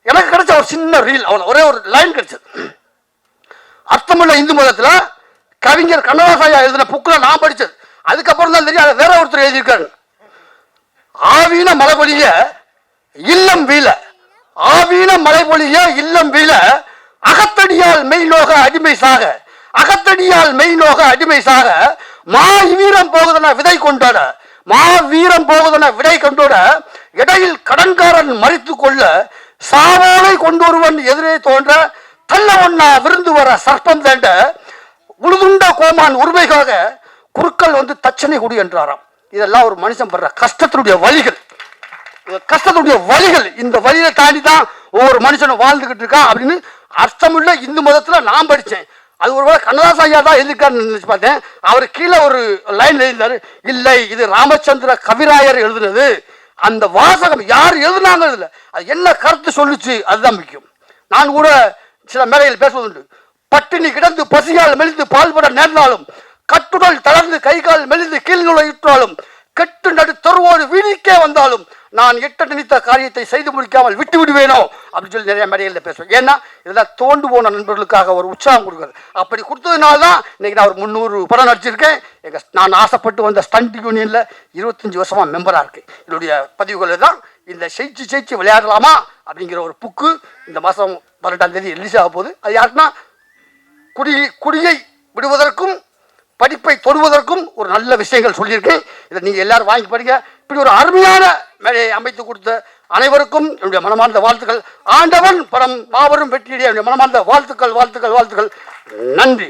எனக்கு கிடைச்ச ஒரு சின்ன ரீல், அவ்வளோ ஒரே ஒரு லைன் கிடைச்சது. அர்த்தமுள்ள இந்து மதத்தில் கவிஞர் கண்ணதாசையா எழுதின புக்கில் நான் படித்தது. அதுக்கப்புறம் தான் தெரியும் அதை வேற ஒருத்தர் எழுதியிருக்காரு. ஆவீன மலைபொழிய இல்லம் வீழ, ஆவீன மலைபொழிய இல்லம் வீழ, அகத்தடியால் மெய்நோக அடிமை சாக, அகத்தடியால் மெய்நோக அடிமை சாக, மா வீரம் போகுதன விதை கொண்டாட, மா வீரம் போகுதன விடை கொண்டோட, இடையில் கடன்காரன் மறித்து கொள்ள, சாவோலை கொண்டொருவன் எதிரே தோன்ற, தள்ள ஒன்னா விருந்து வர சர்ப்பம் தேண்ட, உழுதுண்ட கோமான் உரிமைக்காக குறுக்கள் வந்து தச்சனை குடி என்றாராம். இதெல்லாம் ஒரு மனுஷன் படுற கஷ்டத்தினுடைய வழிகள், கஷ்டத்துடைய வழிகள். இந்த வழியை தாண்டி தான் ஒவ்வொரு மனுஷனும் வாழ்ந்துகிட்டு இருக்கான் அப்படின்னு அர்த்தமுள்ள இந்து மதத்தில் நான் படித்தேன். அது ஒருவேளை கண்ணதாச ஐயா தான் எழுதியிருக்காருன்னு நினைச்சு பார்த்தேன். அவர் கீழே ஒரு லைன் எழுதினாரு, இல்லை இது ராமச்சந்திர கவிராயர் எழுதுனது. அந்த வாசகம் யார் எழுதுனாங்க, இதில் அது என்ன கருத்து சொல்லுச்சு அதுதான் முக்கியம். நான் கூட சில மேடைகள் பேசுவதுண்டு. பட்டினி கிடந்து பசியால் மெலிந்து பால்பட நேர்ந்தாலும், கட்டுடல் தளர்ந்து கை கால் மெலிந்து கீழ்நுழை இட்டாலும், கெட்டு நடு தெருவோடு வீதிக்கே வந்தாலும், நான் எட்ட நினைத்த காரியத்தை செய்து முடிக்காமல் விட்டு விடுவேனோ அப்படின்னு சொல்லி நிறைய மேடைகளில் பேசுவேன். ஏன்னா இதெல்லாம் தோண்டு போன நண்பர்களுக்காக ஒரு உற்சாகம் கொடுக்குறது. அப்படி கொடுத்ததுனால தான் இன்னைக்கு நான் ஒரு 300 படம் நடிச்சிருக்கேன். நான் ஆசைப்பட்டு வந்த ஸ்டண்ட் யூனியனில் 25 வருஷமாக மெம்பராக இருக்கேன். என்னுடைய பதிவுகளில் தான் இந்த ஜெயிச்சு விளையாடலாமா அப்படிங்கிற ஒரு புக்கு இந்த மாதம் 18ஆம் தேதி ரிலீஸ் ஆக போகுது. அது யாருன்னா குடியை விடுவதற்கும் படிப்பை தொடுவதற்கும் ஒரு நல்ல விஷயங்கள் சொல்லியிருக்கேன். இதை நீங்கள் எல்லாரும் வாங்கி படிங்க. இப்படி ஒரு அருமையான மேடையை அமைத்து கொடுத்த அனைவருக்கும் என்னுடைய மனமார்ந்த வாழ்த்துக்கள். ஆண்டவன் படம் மாபெரும் வெற்றியடைய என்னுடைய மனமார்ந்த வாழ்த்துக்கள். நன்றி.